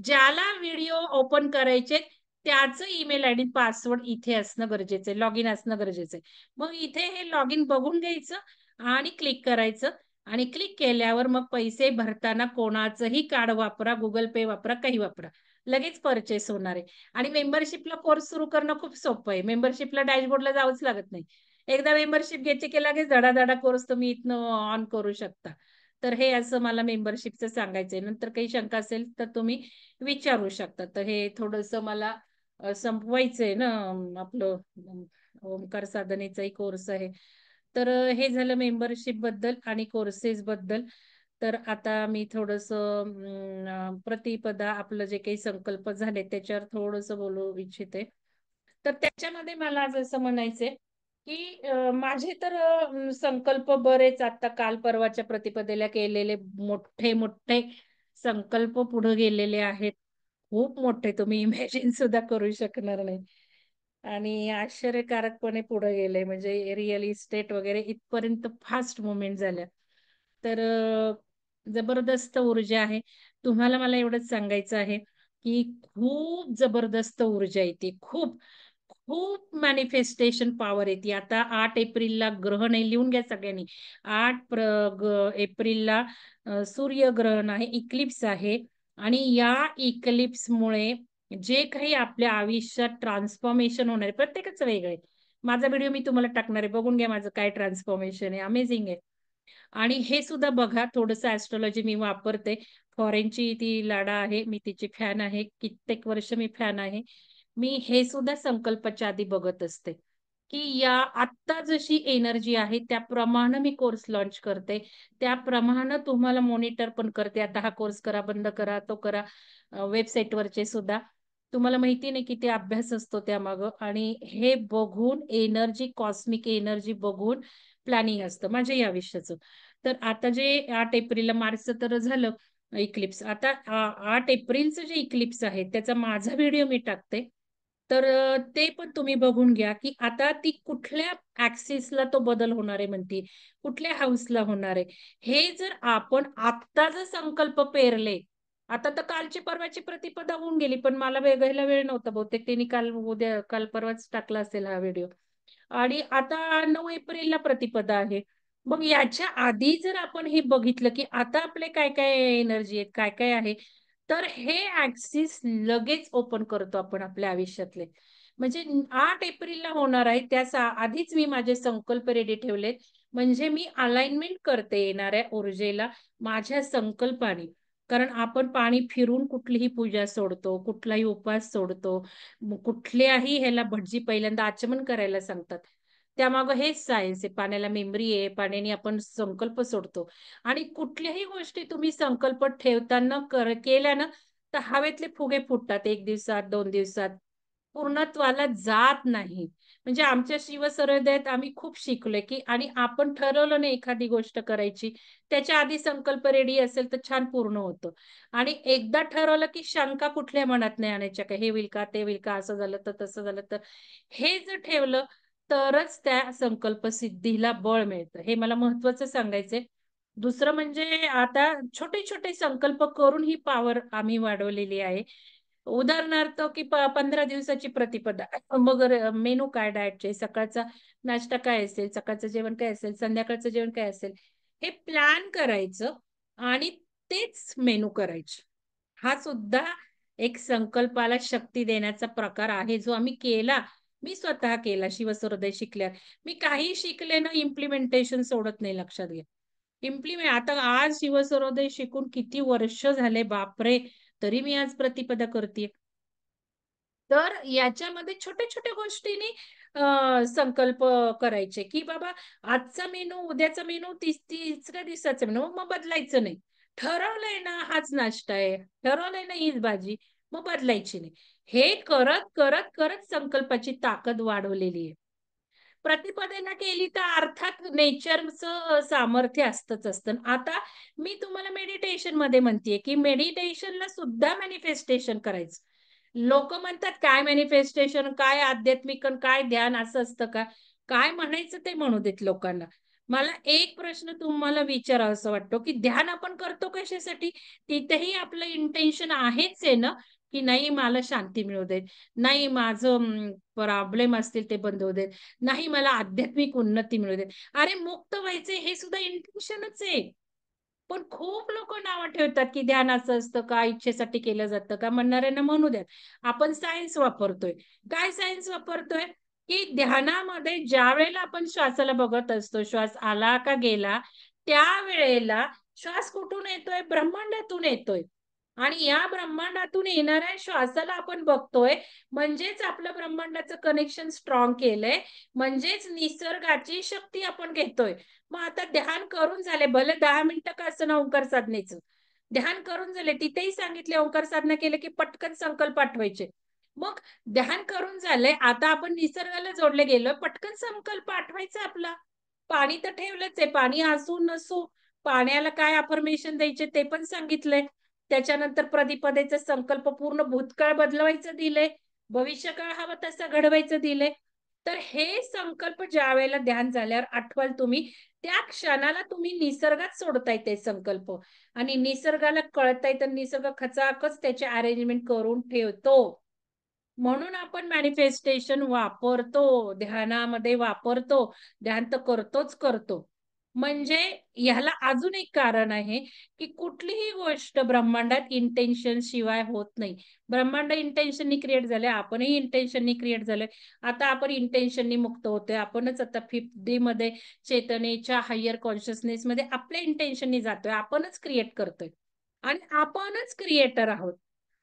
ज्याला व्हिडिओ ओपन करायचे त्याचं ईमेल आयडी, पासवर्ड इथे असणं गरजेचं आहे. लॉगिन असणं गरजेचं आहे. मग इथे हे लॉगिन बघून घ्यायचं आणि क्लिक करायचं आणि क्लिक केल्यावर मग पैसे भरताना कोणाचंही कार्ड वापरा, Google Pay वापरा, काही वापरा. लगेच पर्चेस होणार आहे. आणि मेंबरशिपला कोर्स सुरू करणं खूप सोपं आहे. मेंबरशिपला डॅशबोर्डला जावंच लागत नाही. एकदा मेंबरशिप घ्यायची की लगेच धडाधडा कोर्स तुम्ही इथनं ऑन करू शकता. तर हे असं मला मेंबरशिपचं सांगायचंय. नंतर काही शंका असेल तर तुम्ही विचारू शकता. तर हे थोडंसं मला संपवायचंय ना आपलं ओंकार साधनेचाही कोर्स आहे. तर हे झालं मेंबरशिप बद्दल आणि कोर्सेस बद्दल. तर आता मी थोडंसं प्रतिपदा आपलं जे काही संकल्प झाले त्याच्यावर थोडंसं बोलू इच्छिते. तर त्याच्यामध्ये मला आज असं म्हणायचंय, की माझे तर संकल्प बरेच आता काल परवाच्या प्रतिपदेला केलेले मोठे-मोठे संकल्प पुढे गेलेले आहेत. खूप मोठे तुम्ही इमॅजिन सुद्धा करू शकणार नाही. आणि आश्चर्यकारकपणे पुढे गेले म्हणजे रिअल इस्टेट वगैरे इथपर्यंत फास्ट मूव्हमेंट झाल्या. तर जबरदस्त ऊर्जा आहे. तुम्हाला मला एवढंच सांगायचं आहे, की खूप जबरदस्त ऊर्जा येते. खूप, खूप मॅनिफेस्टेशन पॉवर येते. आता 8 एप्रिलला ग्रहण आहे लिहून घ्या सगळ्यांनी. 8 एप्रिलला सूर्यग्रहण आहे, इक्लिप्स आहे आणि या इक्लिप्समुळे जे काही आपल्या आयुष्यात ट्रान्सफॉर्मेशन होणार आहे, प्रत्येकाचं वेगळं आहे. माझा व्हिडिओ मी तुम्हाला टाकणार आहे. बघून घ्या माझं काय ट्रान्सफॉर्मेशन आहे. अमेझिंग आहे. आणि हे सुद्धा बघा थोडंसं ॲस्ट्रोलॉजी मी वापरते. फॉरेनची ती लाडा आहे. मी तिची फॅन आहे. कित्येक वर्ष मी फॅन आहे. मी हे सुद्धा संकल्पाच्या आधी बघत असते, की या आत्ता जशी एनर्जी आहे त्याप्रमाणे मी कोर्स लॉन्च करते. त्याप्रमाणे तुम्हाला मॉनिटर पण करते. आता हा कोर्स करा, बंद करा, तो करा. वेबसाईटवरचे सुद्धा. तुम्हाला माहिती नाही किती अभ्यास असतो त्यामागं आणि हे बघून एनर्जी, कॉस्मिक एनर्जी बघून प्लॅनिंग असतं माझ्या या आयुष्याचं. तर आता जे 8 एप्रिलला मार्चचं तर झालं इक्लिप्स. आता 8 एप्रिलचं जे इक्लिप्स आहे त्याचा माझा व्हिडिओ मी टाकते. तर ते पण तुम्ही बघून घ्या, की आता ती कुठल्या ॲक्सिसला तो बदल होणार आहे म्हणते, कुठल्या हाऊसला होणार आहे. हे जर आपण आत्ता जर संकल्प पेरले, आता तर कालची परवाची प्रतिपदा होऊन गेली, पण मला बघायला वेळ नव्हता. बहुतेक त्यांनी काल उद्या काल परवाच टाकला असेल हा व्हिडिओ. आणि आता 9 एप्रिलला प्रतिपदा आहे. मग याच्या आधी जर आपण हे बघितलं, की आता आपले काय-काय एनर्जी आहेत, काय-काय आहे, तर हे ॲक्सिस लगेच ओपन करतो आपण आपल्या आयुष्यातले. म्हणजे 8 एप्रिलला होणार आहे, आधीच मी माझे संकल्प रेडी ठेवलेत. म्हणजे मी अलाइनमेंट करते येणाऱ्या ऊर्जेला माझ्या संकल्पाने. कारण आपण पाणी फिरून कुठलीही पूजा सोडतो, कुठलाही उपवास सोडतो. कुठल्याही ह्याला भटजी पहिल्यांदा आचमन करायला सांगतात. त्यामागे हेच सायन्स आहे. पाण्याला मेमरी आहे. पाण्याने आपण संकल्प सोडतो आणि कुठल्याही गोष्टी तुम्ही संकल्प ठेवताना केल्या ना, तर हवेतले फुगे फुटतात 1 दिवसात, 2 दिवसात. पूर्णत्वाला जात नाही. म्हणजे आमच्या शिवसरोदयात आम्ही खूप शिकलोय, की आणि आपण ठरवलं ना एखादी गोष्ट करायची, त्याच्या आधी संकल्प रेडी असेल तर छान पूर्ण होतं. आणि एकदा ठरवलं, की शंका कुठल्या मनात नाही आणायच्या, का हे होईल का? ते होईल का? असं झालं तर, तसं झालं तर. हे जर ठेवलं तरच त्या संकल्पसिद्धीला बळ मिळतं. हे मला महत्त्वाचं सांगायचंय. दुसरं म्हणजे आता छोटे-छोटे संकल्प करून ही पॉवर आम्ही वाढवलेली आहे. उदाहरणार्थ, की 15 दिवसाची प्रतिपदा. मग मेनू काय डाएटचे, सकाळचा नाश्ता काय असेल, सकाळचं जेवण काय असेल, संध्याकाळचं जेवण काय असेल, हे प्लॅन करायचं आणि तेच मेनू करायचे. हा सुद्धा एक संकल्पाला शक्ती देण्याचा प्रकार आहे, जो आम्ही केला. मी स्वतः केला शिवसरोदय शिकल्यावर. मी काहीही शिकले ना, इम्प्लिमेंटेशन सोडत नाही लक्षात घ्या. आता आज शिवसरोदय शिकून किती वर्ष झाले बापरे! तरी मी आज प्रतिपदा करतीये. तर याच्यामध्ये छोट्या-छोट्या गोष्टींनी संकल्प करायचे, की बाबा आजचा मेनू, उद्याचा मेनू, तिसऱ्या दिवसाचा मेनू, मग बदलायचं नाही. ठरवलंय ना हाच नाश्ता आहे, ठरवलंय ना हीच भाजी, मग बदलायची नाही. हे करत, करत, करत संकल्पाची ताकद वाढवलेली आहे. प्रतिपादना केली तर अर्थात नेचरचं सामर्थ्य असतंच असतं. आता मी तुम्हाला मेडिटेशनमध्ये म्हणतीये, की मेडिटेशनला सुद्धा मॅनिफेस्टेशन करायचं. लोकं म्हणतात, "काय मॅनिफेस्टेशन, काय आध्यात्मिक अन् काय ध्यान असं असतं का?" काय म्हणायचं ते म्हणू देत लोकांना. मला एक प्रश्न तुम्हाला विचारावासा वाटतो, की ध्यान आपण करतो कशासाठी? तिथेही आपलं इंटेन्शन आहेच आहे ना, की नाही मला शांती मिळू देत, नाही माझं प्रॉब्लेम असतील ते बंद होऊ देत, नाही मला आध्यात्मिक उन्नती मिळू देत. अरे मुक्त व्हायचंय हे सुद्धा इंटेन्शनच आहे. पण खूप लोकं नावं ठेवतात, की ध्यान असं असतं का? इच्छेसाठी केलं जातं का? म्हणणाऱ्यांना म्हणू द्या. आपण सायन्स वापरतोय. काय सायन्स वापरतोय? की ध्यानामध्ये ज्यावेळेला आपण श्वासाला बघत असतो, श्वास आला का गेला, त्यावेळेला श्वास कुठून येतोय? ब्रह्मांडातून येतोय. आणि या ब्रह्मांडातून येणाऱ्या श्वासाला आपण बघतोय, म्हणजेच आपलं ब्रह्मांडाचं कनेक्शन स्ट्राँग केलंय, म्हणजेच निसर्गाची शक्ती आपण घेतोय. मग आता ध्यान करून झाले, भले 10 मिनिटं का असेना ओंकार साधनेचं. ध्यान करून झाले. तिथेही सांगितले ओंकार साधना केलं की पटकन संकल्प आठवायचे. मग ध्यान करून झालंय, आता आपण निसर्गाला जोडले गेलोय, पटकन संकल्प आठवायचा आपला. पाणी तर ठेवलंच आहे. पाणी असू नसू, पाण्याला काय अफर्मेशन द्यायचे ते पण सांगितलंय. त्याच्यानंतर प्रतिपदेचा संकल्प पूर्ण भूतकाळ बदलवायचं दिलंय. भविष्यकाळ हवा तसा घडवायचं दिलंय. तर हे संकल्प ज्यावेळेला ध्यान झाल्यावर आठवाल तुम्ही, त्या क्षणाला तुम्ही निसर्गात सोडताय ते संकल्प आणि निसर्गाला कळतंय तर निसर्ग खचाखच त्याचे अरेंजमेंट करून ठेवतो. म्हणून आपण मॅनिफेस्टेशन वापरतो, ध्यानामध्ये वापरतो. ध्यान तर करतोच करतो. म्हणजे ह्याला अजून एक कारण आहे, की कुठलीही गोष्ट ब्रह्मांडात इंटेन्शन शिवाय होत नाही. ब्रह्मांड इंटेन्शननी क्रिएट झालंय, आपणही इंटेन्शननी क्रिएट झालोय. आता आपण इंटेन्शननी मुक्त होतोय. आपणच आता 5th मध्ये चेतनेच्या हायर कॉन्शियसनेसमध्ये आपल्या इंटेन्शननी जातोय. आपणच क्रिएट करतोय आणि आपणच क्रिएटर आहोत.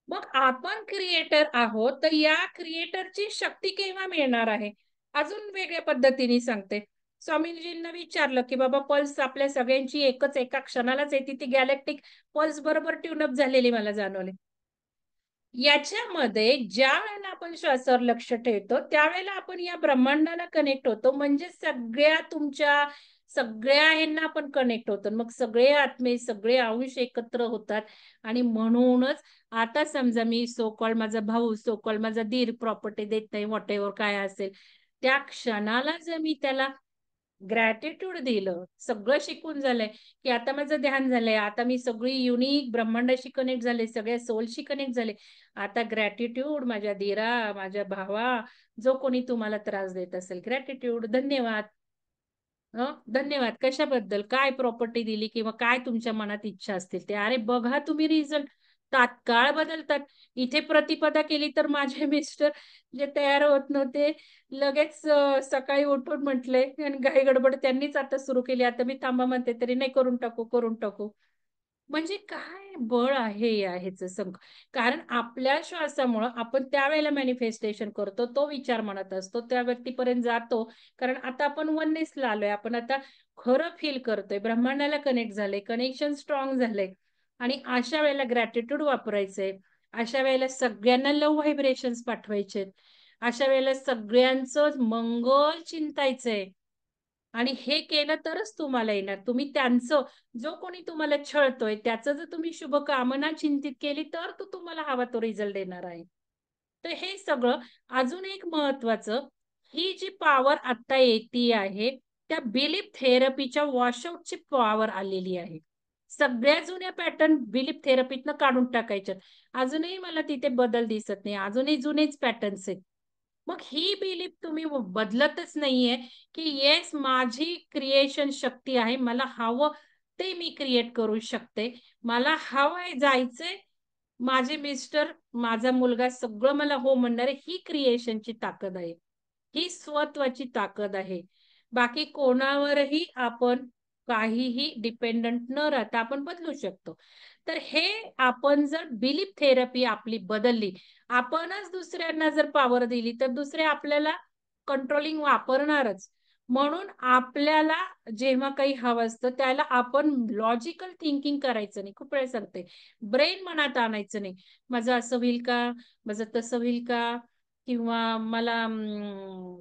मग आपण क्रिएटर आहोत, तर या क्रिएटरची शक्ती केव्हा मिळणार आहे? अजून वेगळ्या पद्धतीने सांगते. स्वामीजींना विचारलं, की बाबा पल्स आपल्या सगळ्यांची एकच एका क्षणालाच येते, ती गॅलेक्टिक पल्स बरोबर ट्यून अप झालेली मला जाणवली. याच्यामध्ये ज्यावेळेला आपण श्वासावर लक्ष ठेवतो, त्यावेळेला आपण या ब्रह्मांडाला कनेक्ट होतो. म्हणजे सगळ्या ह्यांना आपण कनेक्ट होतो. मग सगळे आत्मे, सगळे अंश एकत्र होतात आणि म्हणूनच आता समजा मी सो कॉल्ड माझा भाऊ, सो कॉल्ड माझा दीर प्रॉपर्टी देत नाही, व्हॉटएव्हर काय असेल. त्या क्षणाला जर मी त्याला ग्रॅटिट्यूड दिलं, सगळं शिकून झालंय, की आता माझं ध्यान झालंय. आता मी सगळी युनिक ब्रह्मांडाशी कनेक्ट झाले, सगळ्या सोलशी कनेक्ट झाले. आता ग्रॅटिट्यूड माझ्या दीरा, माझ्या भावा, जो कोणी तुम्हाला त्रास देत असेल, ग्रॅटिट्यूड, धन्यवाद. धन्यवाद. कशाबद्दल? काय प्रॉपर्टी दिली किंवा काय तुमच्या मनात इच्छा असतील ते? अरे बघा तुम्ही रिझल्ट तात्काळ बदलतात. इथे प्रतिपदा केली तर माझे मिस्टर जे तयार होत नव्हते, लगेच सकाळी उठून म्हटले आणि घाई गडबड त्यांनीच आता सुरू केली. आता मी थांबा म्हणते तरी नाही करून टाकू, करून टाकू. म्हणजे काय बळ आहे या ह्याचं कारण आपल्या श्वासामुळं आपण त्यावेळेला मॅनिफेस्टेशन करतो. तो विचार मनात असतो. त्या व्यक्तीपर्यंत जातो. कारण आता आपण वननेसला आलोय. आपण आता खरं फील करतोय. ब्रह्मांडाला कनेक्ट झालंय. कनेक्शन स्ट्रॉंग झालंय. आणि अशा वेळेला ग्रॅटिट्यूड वापरायचंय. अशा वेळेला सगळ्यांना लव्ह व्हायब्रेशन्स पाठवायचे. अशा वेळेला सगळ्यांचं मंगल चिंतायचंय. आणि हे केलं तरच तुम्हाला येणार. तुम्ही त्यांचं जो कोणी तुम्हाला छळतोय त्याचं जर तुम्ही शुभकामना चिंतित केली तर तो तुम्हाला हवा तो रिझल्ट देणार आहे. तर हे सगळं अजून एक महत्वाचं, ही जी पॉवर आता येते आहे त्या बिलीफ थेरपीच्या वॉशआउटची पॉवर आलेली आहे. सगळ्या जुन्या पॅटर्न बिलीफ थेरपीतनं काढून टाकायच्यात. अजूनही मला तिथे बदल दिसत नाही. अजूनही जुनेच पॅटर्न्स आहेत. मग ही बिलीफ तुम्ही बदलतच नाहीये, की येस माझी क्रिएशन शक्ती आहे. मला हवं ते मी क्रिएट करू शकते. मला हवंय जायचंय. माझे मिस्टर, माझा मुलगा सगळं मला हो म्हणणार आहे. ही क्रिएशनची ताकद आहे. ही स्वत्वाची ताकद आहे. बाकी कोणावरही आपण काहीही डिपेंडंट न राहता आपण बदलू शकतो. तर हे आपण जर बिलीफ थेरपी आपली बदलली, आपणच दुसऱ्यांना जर पॉवर दिली, तर दुसरे आपल्याला कंट्रोलिंग वापरणारच. म्हणून आपल्याला जेव्हा काही हवं असतं त्याला आपण लॉजिकल थिंकिंग करायचं नाही. खूप वेळ सांगते. ब्रेन मनात आणायचं नाही. माझं असं होईल का? माझं तसं होईल का? किंवा मला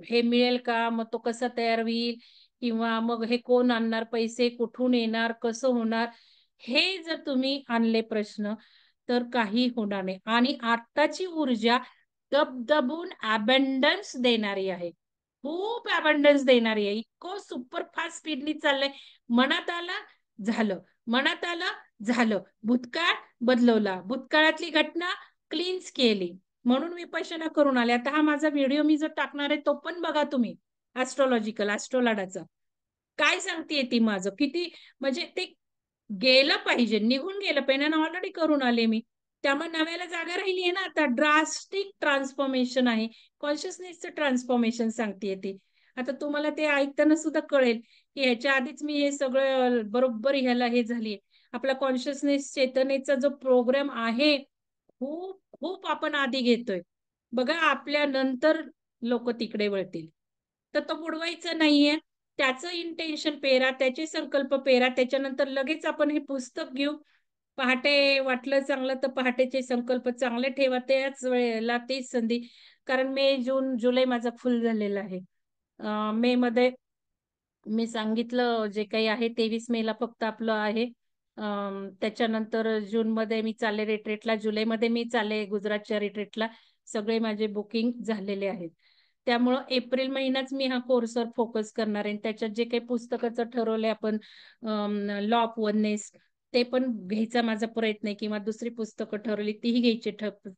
हे मिळेल का? मग तो कसा तयार होईल? किंवा मग हे कोण आणणार पैसे? कुठून येणार? कसं होणार? हे जर तुम्ही आणले प्रश्न तर काही होणार नाही. आणि आत्ताची ऊर्जा दबदबून अबंडन्स देणारी आहे. खूप अबंडन्स देणारी आहे. इतकं सुपर फास्ट स्पीडनी चाललंय. मनात आलं, झालं. मनात आलं, झालं. भूतकाळ बदलवला. भूतकाळातली घटना क्लीन्स केली. म्हणून विपश्यना करून आले. आता हा माझा व्हिडिओ मी जो टाकणार आहे तो पण बघा तुम्ही. ॲस्ट्रोलॉजिकल, ॲस्ट्रोलाडाचा. काय सांगतेय ती माझं? किती म्हणजे ते गेलं पाहिजे, निघून गेलं पाहिजे आणि ऑलरेडी करून आले मी. त्यामुळे नव्याला जागा राहिली आहे ना आता. ड्रास्टिक ट्रान्सफॉर्मेशन आहे. कॉन्शियसनेसचं ट्रान्सफॉर्मेशन सांगतेय ती. आता तुम्हाला ते ऐकताना सुद्धा कळेल की ह्याच्या आधीच मी हे सगळं बरोबर ह्याला हे झालीये. आपला कॉन्शियसनेस चेतनेचा जो प्रोग्राम आहे खूप खूप आपण आधी घेतोय. बघा आपल्या नंतर लोक तिकडे वळतील. तर तो बुडवायचा नाहीये. त्याचं इंटेन्शन पेरा, त्याचे संकल्प पेरा. त्याच्यानंतर लगेच आपण हे पुस्तक घेऊ. पहाटे वाटलं चांगलं तर पहाटेचे संकल्प चांगले ठेवा. त्याच वेळेला तीच संधी. कारण मे, जून, जुलै माझा फुल झालेला आहे. मे मध्ये मी सांगितलं जे काही आहे 23 मेला फक्त आपलं आहे. त्याच्यानंतर जूनमध्ये मी चालले रिट्रीटला, जुलैमध्ये मी चालले गुजरातच्या रिट्रीटला. सगळे माझे बुकिंग झालेले आहेत. त्यामुळं एप्रिल महिनाच मी हा कोर्सवर फोकस करणार आहे. त्याच्यात जे काही पुस्तकाचं ठरवलंय आपण लॉ ऑफ वननेस ते पण घ्यायचा माझा प्रयत्न आहे किंवा दुसरी पुस्तकं ठरवली तीही घ्यायची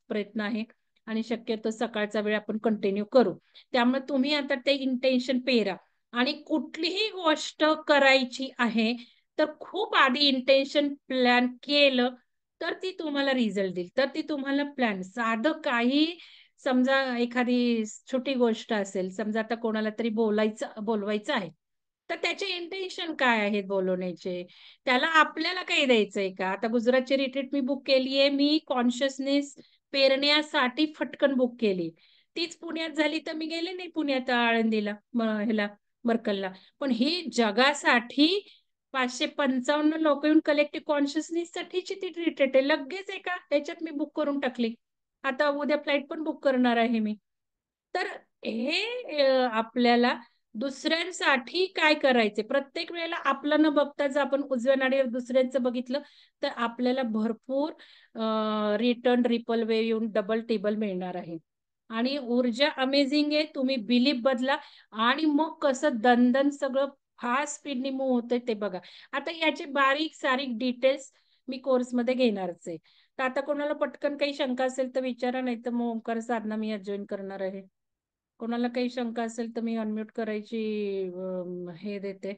प्रयत्न आहे. आणि शक्यतो सकाळचा वेळ आपण कंटिन्यू करू. त्यामुळे तुम्ही आता ते इंटेन्शन पेरा. आणि कुठलीही गोष्ट करायची आहे तर खूप आधी इंटेन्शन प्लॅन केलं तर ती तुम्हाला रिझल्ट देईल. तर ती तुम्हाला प्लॅन साधं काही समजा एखादी छोटी गोष्ट असेल, समजा आता कोणाला तरी बोलवायचं आहे. तर त्याचे इंटेन्शन काय आहेत बोलवण्याचे? त्याला आपल्याला काही द्यायचंय का? आता गुजरातची रिट्रीट मी बुक केलीये. मी कॉन्शियसनेस पेरण्यासाठी फटकन बुक केली. तीच पुण्यात झाली तर मी गेले नाही पुण्यात आळंदीला ह्याला वर्कलला. पण ही जगासाठी 555 लोक येऊन कलेक्टिव्ह कॉन्शियसनेस साठीची ती रिट्रीट आहे. लगेच एका ह्याच्यात मी बुक करून टाकली. आता उद्या फ्लाईट पण बुक करणार आहे मी. तर हे आपल्याला दुसऱ्यांसाठी काय करायचे प्रत्येक वेळेला आपलं न बघता जर आपण उजव्या नाडीवर दुसऱ्यांचं बघितलं तर आपल्याला भरपूर रिटर्न रिपल वेव येऊन डबल टेबल मिळणार आहे. आणि ऊर्जा अमेझिंग आहे. तुम्ही बिलीफ बदला आणि मग कसं दणदण सगळं फास्ट स्पीडनी मूव्ह होतंय ते बघा. आता याचे बारीक सारीक डिटेल्स मी कोर्समध्ये घेणारच आहे. तर आता कोणाला पटकन काही शंका असेल तर विचारा, नाही तर मग ओंकार साधना मी जॉईन करणार आहे कोणाला काही शंका असेल तर मी अनम्यूट करायची हे देते,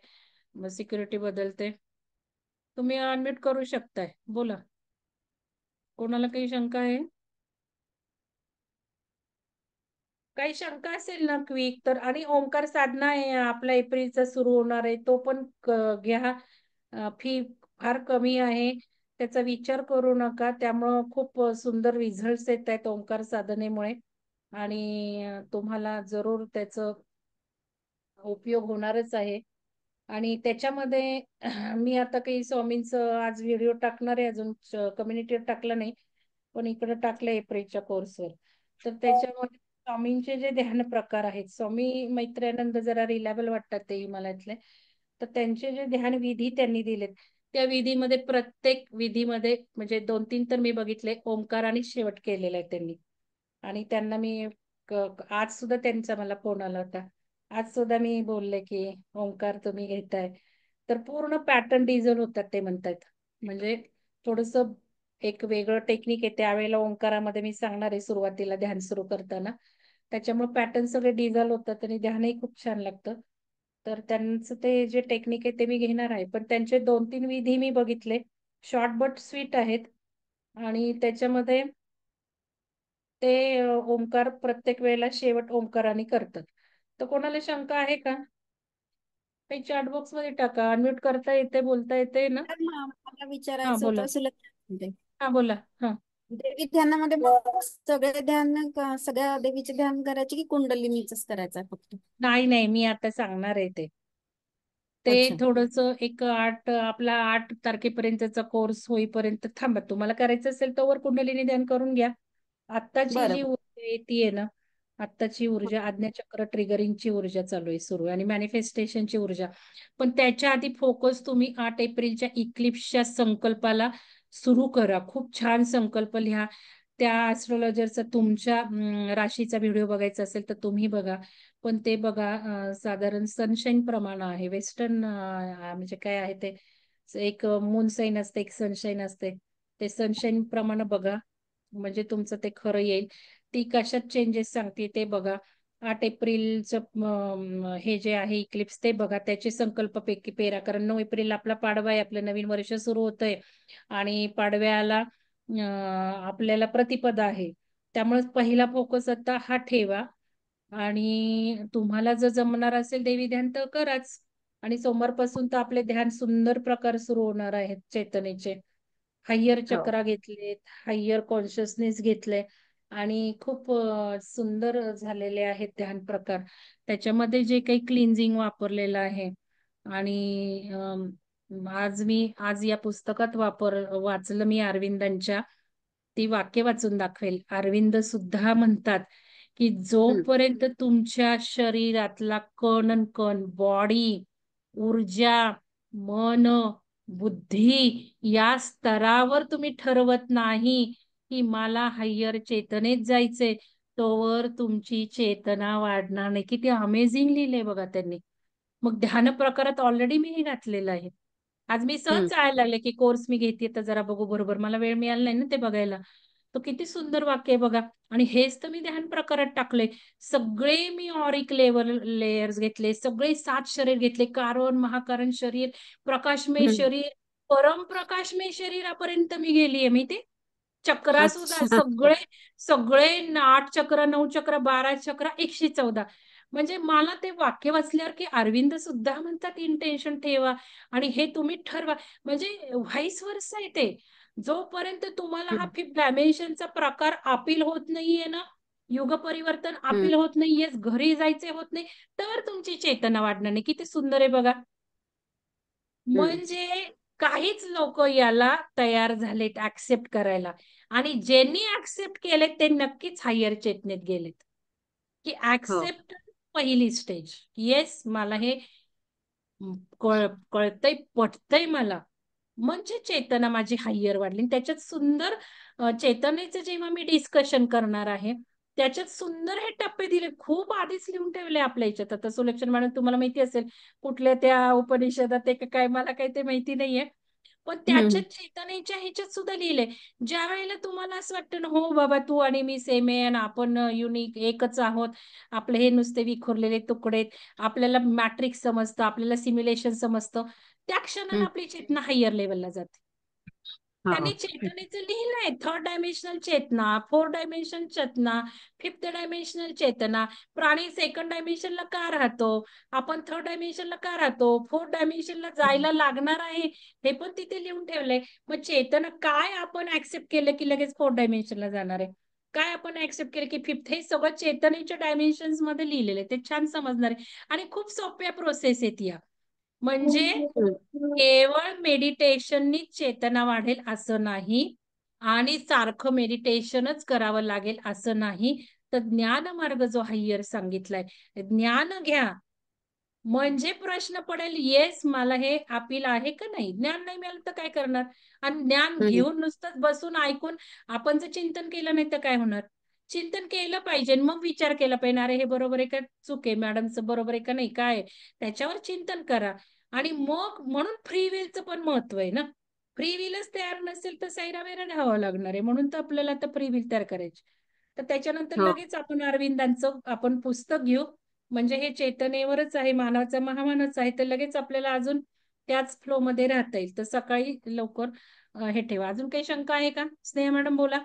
सिक्युरिटी बदलते. तुम्ही अनम्यूट करू शकताय, बोला. कोणाला काही शंका आहे? काही शंका असेल ना क्विक तर. आणि ओंकार साधना आहे आपला एप्रिलचा सुरू होणार आहे, तो पण घ्या. फी फार कमी आहे, त्याचा विचार करू नका. त्यामुळं खूप सुंदर रिझल्ट येत आहेत ओंकार साधनेमुळे. आणि तुम्हाला जरूर त्याचं उपयोग होणारच आहे. आणि त्याच्यामध्ये मी आता काही स्वामींचं आज व्हिडिओ टाकणार आहे, अजून कम्युनिटीवर टाकला नाही, पण इकडे टाकलं एप्रिलच्या कोर्सवर. तर त्याच्यामध्ये स्वामींचे जे ध्यान प्रकार आहेत, स्वामी मैत्र्यानंद जरा रिलायबल वाटतात ते हिमालयातले, तर त्यांचे जे ध्यान विधी त्यांनी दिलेत, त्या विधीमध्ये प्रत्येक विधीमध्ये म्हणजे 2-3 तर मी बघितले ओंकार आणि शेवट केलेला आहे त्यांनी. आणि त्यांना मी आज सुद्धा त्यांचा मला फोन आला होता. आज सुद्धा मी बोलले की ओंकार तुम्ही घेताय, तर पूर्ण पॅटर्न डिझाईन होतात ते म्हणतात. म्हणजे थोडस एक वेगळं टेक्निक आहे, त्यावेळेला ओंकारामध्ये मी सांगणार आहे सुरुवातीला ध्यान सुरू करताना. त्याच्यामुळे पॅटर्न सगळे डिझाईन होतात आणि ध्यानही खूप छान लागतं. तर त्यांचं ते जे टेक्निक आहे ते मी घेणार आहे. पण त्यांचे 2-3 विधी मी बघितले, शॉर्ट बट स्वीट आहेत. आणि त्याच्यामध्ये ते ओंकार प्रत्येक वेळेला शेवट ओंकाराने करतात. तर कोणाला शंका आहे का? काही चॅट बॉक्स मध्ये टाका, अनम्यूट करता येते, बोलता येते ना. मला हा विचारायचं बोला. होतं सुलभ मध्ये. हा बोला. हा. देवी ध्यानामध्ये मग सगळे ध्यान सगळ्या देवीचे ध्यान करायचे की कुंडलिनीच करायचं आहे फक्त? नाही नाही, मी आता सांगणार आहे ते. ते अच्छा. थोडस एक आपला 8 तारखेपर्यंतचा कोर्स होईपर्यंत थांबा. तुम्हाला करायचं असेल तोवर कुंडलिनी ध्यान करून घ्या. आत्ताची जी बरं. ऊर्जा येते ना, आत्ताची ऊर्जा आज्ञाचक्र ट्रिगरिंगची ऊर्जा चालू आहे, सुरू आहे, आणि मॅनिफेस्टेशनची ऊर्जा. पण त्याच्या आधी फोकस तुम्ही 8 एप्रिलच्या इक्लिप्सच्या संकल्पाला सुरू करा. खूप छान संकल्प लिहा. त्या ऍस्ट्रोलॉजरचा तुमच्या राशीचा व्हिडिओ बघायचा असेल तर तुम्ही बघा. पण ते बघा, साधारण सनशाईन प्रमाण आहे. वेस्टर्न म्हणजे काय आहे ते, एक मून साईन असते, एक सनशाईन असते. ते सनशाईन प्रमाणे बघा, म्हणजे तुमचं ते खरं येईल. ती कशात चेंजेस सांगते ते बघा. 8 एप्रिलचं हे जे आहे इक्लिप्स ते बघा, त्याचे संकल्प पैकी पेरा. कारण 9 एप्रिल आपला पाडवा आहे, आपलं नवीन वर्ष सुरू होतंय. आणि पाडव्याला आपल्याला प्रतिपदा आहे. त्यामुळे पहिला फोकस आता हा ठेवा. आणि तुम्हाला जर जमणार असेल देवी ध्यान तर कराच. आणि सोमवारपासून तर आपले ध्यान सुंदर प्रकार सुरू होणार आहेत चेतनेचे. हायर हो. चक्रा घेतलेत, हायर कॉन्शियसनेस घेतले, आणि खूप सुंदर झालेले आहेत ध्यान प्रकार. त्याच्यामध्ये जे काही क्लिन्झिंग वापरलेलं आहे. आणि आज या पुस्तकात वाचलं मी अरविंदांच्या, ती वाक्य वाचून दाखवेल. अरविंद सुद्धा म्हणतात की हम्म. जोपर्यंत तुमच्या शरीरातला कण अन कण, बॉडी, ऊर्जा, मन, बुद्धी या स्तरावर तुम्ही ठरवत नाही की मला हायर चेतनेत जायचंय, तोवर तुमची चेतना वाढणार नाही. किती अमेझिंग लिहिलंय बघा त्यांनी. मग ध्यान प्रकारात ऑलरेडी मी हे घातलेलं आहे. आज मी सहज हम्म. चालायला लागले की कोर्स मी घेते तर जरा बघू, बरोबर मला वेळ मिळाला नाही ना ते बघायला. तो किती सुंदर वाक्य आहे बघा. आणि हेच तर मी ध्यान प्रकारात टाकले. सगळे मी ऑरिक लेयर्स घेतले, सगळे 7 शरीर घेतले, कारण महाकारण शरीर, प्रकाशमय हम्म. शरीर, परमप्रकाशमय शरीरापर्यंत मी गेलीये. मी ते चक्रा सुद्धा अच्छा. सगळे, सगळे 8 चक्र, 9 चक्र, 12 चक्र, 114. म्हणजे मला ते वाक्य वाचल्यावर की अरविंद सुद्धा म्हणतात इंटेन्शन ठेवा आणि हे तुम्ही ठरवा. म्हणजे व्हाईस वर्सा आहे ते. जोपर्यंत तुम्हाला हा हम्म. फिफ्थ डायमेन्शनचा प्रकार अपील होत नाहीये ना, युग परिवर्तन हम्म. अपील होत नाहीये, घरी जायचे होत नाही, तर तुमची चेतना वाढणार नाही. किती सुंदर आहे बघा. हम्म. म्हणजे काहीच लोक याला तयार झालेत ऍक्सेप्ट करायला. आणि ज्यांनी ऍक्सेप्ट केले ते नक्कीच हायर चेतनेत गेलेत. की हो. ऍक्सेप्ट पहिली स्टेज. येस, मला हे कळतंय, पटतंय मला. म्हणजे चेतना माझी हायर वाढली. आणि त्याच्यात सुंदर चेतनेचं जेव्हा मी डिस्कशन करणार आहे, त्याच्यात सुंदर हे टप्पे दिले. खूप आधीच लिहून ठेवले आपल्या याच्यात. आता सुलक्षण मॅडम तुम्हाला माहिती असेल कुठल्या त्या उपनिषदात ते काय, मला काही ते माहिती नाहीये. पण हम्म. त्याच्यात चेतनेच्या ह्याच्यात सुद्धा लिहिलंय. ज्या वेळेला तुम्हाला असं वाटतं ना, हो बाबा तू आणि मी सेम आहे आणि आपण युनिक एकच आहोत, आपले हे नुसते विखुरलेले तुकडे आहेत, आपल्याला मॅट्रिक्स समजतं, आपल्याला सिम्युलेशन समजतं, त्या क्षणाला हम्म. आपली चेतना हायर लेवलला जाते. हा. त्यांनी चेतनेचं लिहिलंय, थर्ड डायमेन्शनल चेतना, फोर्थ डायमेन्शन चेतना, फिफ्थ डायमेन्शनल चेतना. प्राणी सेकंड डायमेन्शनला का राहतो, आपण थर्ड डायमेन्शनला का राहतो, फोर्थ डायमेन्शनला जायला लागणार आहे, हे पण तिथे लिहून ठेवलंय. मग चेतना काय आपण ऍक्सेप्ट केलं की लगेच फोर्थ डायमेन्शनला जाणार आहे, काय आपण ऍक्सेप्ट केलं की फिफ्थ, हे सगळं चेतनेच्या डायमेन्शन्स मध्ये लिहिलेलं आहे. ते छान समजणार आहे आणि खूप सोप्या प्रोसेस आहेत या. म्हणजे केवळ मेडिटेशननी चेतना वाढेल असं नाही, आणि सारखं मेडिटेशनच करावं लागेल असं नाही. तर ज्ञान मार्ग जो हायर सांगितलाय, ज्ञान घ्या म्हणजे प्रश्न पडेल, येस मला हे अपील आहे का नाही. ज्ञान नाही मिळालं तर काय करणार, आणि ज्ञान हम्म. घेऊन नुसतंच बसून ऐकून आपण जर चिंतन केलं नाही तर काय होणार. चिंतन केलं पाहिजे, मग विचार केला पाहिजे, अरे हे बरोबर आहे का चूक आहे, मॅडमचं बरोबर आहे का नाही, काय आहे, त्याच्यावर चिंतन करा. आणि मग म्हणून फ्री विलचं पण महत्व आहे ना. फ्री विलच तयार नसेल तर सैरा वैरा घ्यावं लागणार आहे, म्हणून तर आपल्याला आता फ्री विल तयार करायची. तर त्याच्यानंतर हो. लगेच आपण अरविंदांचं आपण पुस्तक घेऊ, म्हणजे हे चेतनेवरच आहे, मानवाचा महामानच आहे, तर लगेच आपल्याला अजून त्याच फ्लो मध्ये राहता येईल. तर सकाळी लवकर हे ठेवा. अजून काही शंका आहे का स्नेहा मॅडम, बोला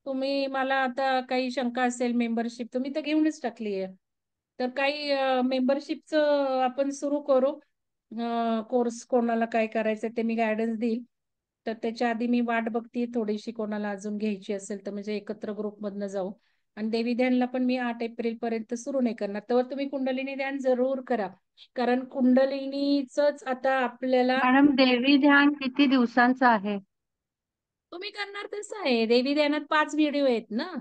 तुम्ही. मला आता काही शंका असेल, मेंबरशिप तुम्ही तर घेऊनच टाकली आहे, तर काही मेंबरशिपचं आपण सुरू करू. कोर्स कोणाला काय करायचं ते मी गायडन्स देईल. तर त्याच्या आधी मी वाट बघतीये थोडीशी, कोणाला अजून घ्यायची असेल तर म्हणजे एकत्र ग्रुप मधनं जाऊ. आणि देवी ध्यानला पण मी 8 एप्रिल पर्यंत सुरू नाही करणार, तर तुम्ही कुंडलिनी ध्यान जरूर करा, कारण कुंडलिनीच आता आपल्याला. मॅडम देवी ध्यान किती दिवसांचं आहे? तुम्ही करणार तसं आहे, देवी ध्यानात 5 व्हिडिओ आहेत ना,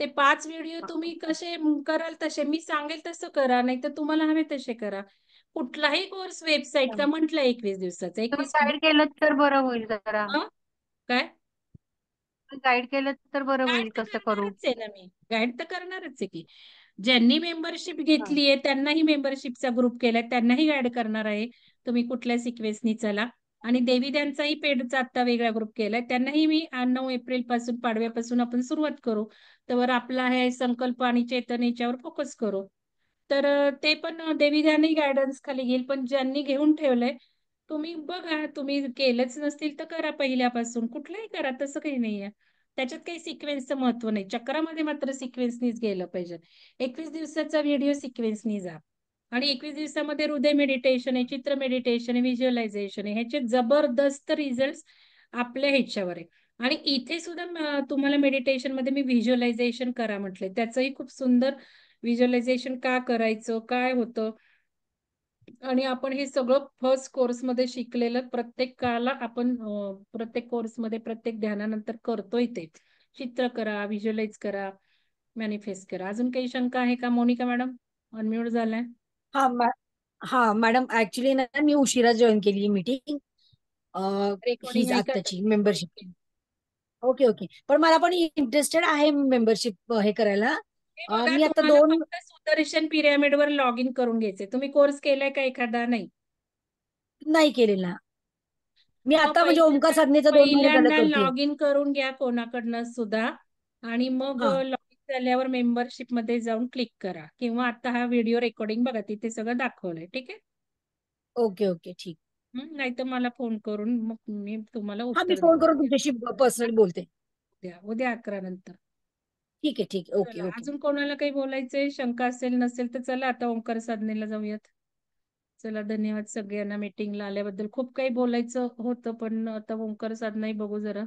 ते 5 व्हिडिओ तुम्ही कसे कराल तसे, मी सांगेल तसं करा, नाही तर तुम्हाला हवे तसे करा. कुठलाही कोर्स वेबसाईटचा म्हटलं 21 दिवसाचा, तुम्ही 21 गाईड केलं तर बरं होईल जरा. काय गाईड केलं तर बरं गाईड होईल, तर कसं करू? करणारच आहे ना मी, गाईड तर करणारच आहे की. ज्यांनी मेंबरशिप हा. घेतली आहे त्यांनाही मेंबरशिपचा ग्रुप केलाय, त्यांनाही गाईड करणार आहे, तुम्ही कुठल्या सिक्वेन्सनी चला. आणि देवी त्यांचाही पेडचा आता वेगळा ग्रुप केलाय, त्यांनाही मी 9 एप्रिल पासून, पाडव्यापासून आपण सुरुवात करू. तर आपला हे संकल्प आणि चेतन याच्यावर फोकस करू. तर ते पण देवी ध्यानही गायडन्स खाली घेईल. पण ज्यांनी घेऊन ठेवलंय, तुम्ही बघा, तुम्ही केलंच नसतील तर करा पहिल्यापासून, कुठलंही करा, तसं काही नाहीये. त्याच्यात काही सिक्वेन्सचं महत्व नाही, चक्रामध्ये मात्र सिक्वेन्सनीच गेलं पाहिजे. 21 दिवसाचा व्हिडिओ सिक्वेन्सनी जा, आणि 21 दिवसामध्ये हृदय मेडिटेशन आहे, चित्र मेडिटेशन आहे, व्हिज्युअलायझेशन आहे, ह्याचे जबरदस्त रिझल्ट आपल्या ह्याच्यावर आहे. आणि इथे सुद्धा तुम्हाला मेडिटेशन मध्ये मी व्हिज्युअलायझेशन करा म्हटले, त्याचंही खूप सुंदर व्हिज्युअलायझेशन का करायचं, काय होतं, आणि आपण हे सगळं फर्स्ट कोर्समध्ये शिकलेलं प्रत्येकाला आपण प्रत्येक कोर्समध्ये प्रत्येक ध्यानानंतर करतोय ते. चित्र करा, व्हिज्युअलाइज करा, मॅनिफेस्ट करा. अजून काही शंका आहे का मोनिका मॅडम? अनम्यूट झालाय. हा हा मॅडम, ऍक्च्युली ना मी उशिरा जॉईन केली मीटिंग, रेकॉर्डिंग हीच ऐका आत्ताची तुम्ही. मेंबरशिप. ओके ओके, पण मला पण इंटरेस्टेड आहे मेंबरशिप हे करायला. हे बघा, मी आता तुम्हाला 2 फक्त सुदर्शन पिरॅमिड वर लॉग इन करून घ्यायचे. तुम्ही कोर्स केलाय का एखादा? नाही. नाही केलेला मी, मग आता म्हणजे ओमकार पहिल्यांदा साधनेचा 2 महिने झालं पहिल्यांदा करते. लॉग इन करून घ्या कोणाकडनं सुद्धा, आणि मग हा. लॉग इन झाल्यावर मेंबरशिप मध्ये जाऊन क्लिक करा, किंवा आता हा व्हिडिओ रेकॉर्डिंग बघा, तिथे सगळं दाखवलंय. ठीक आहे. ओके ओके, ठीक. नाही तर मला फोन करून मग मी तुम्हाला हा, मी उत्तर फोन देते. करून तुमच्याशी पर्सनली बोलते. उद्या 11 नंतर. ठीक आहे, ठीक आहे. ओके चला, ओके. अजून कोणाला काही बोलायचंय, शंका असेल नसेल तर चला आता ओंकार साधनेला जाऊयात. चला, धन्यवाद सगळ्यांना मीटिंगला आल्याबद्दल. खूप काही बोलायचं होतं पण आता ओंकार साधनाही बघू जरा.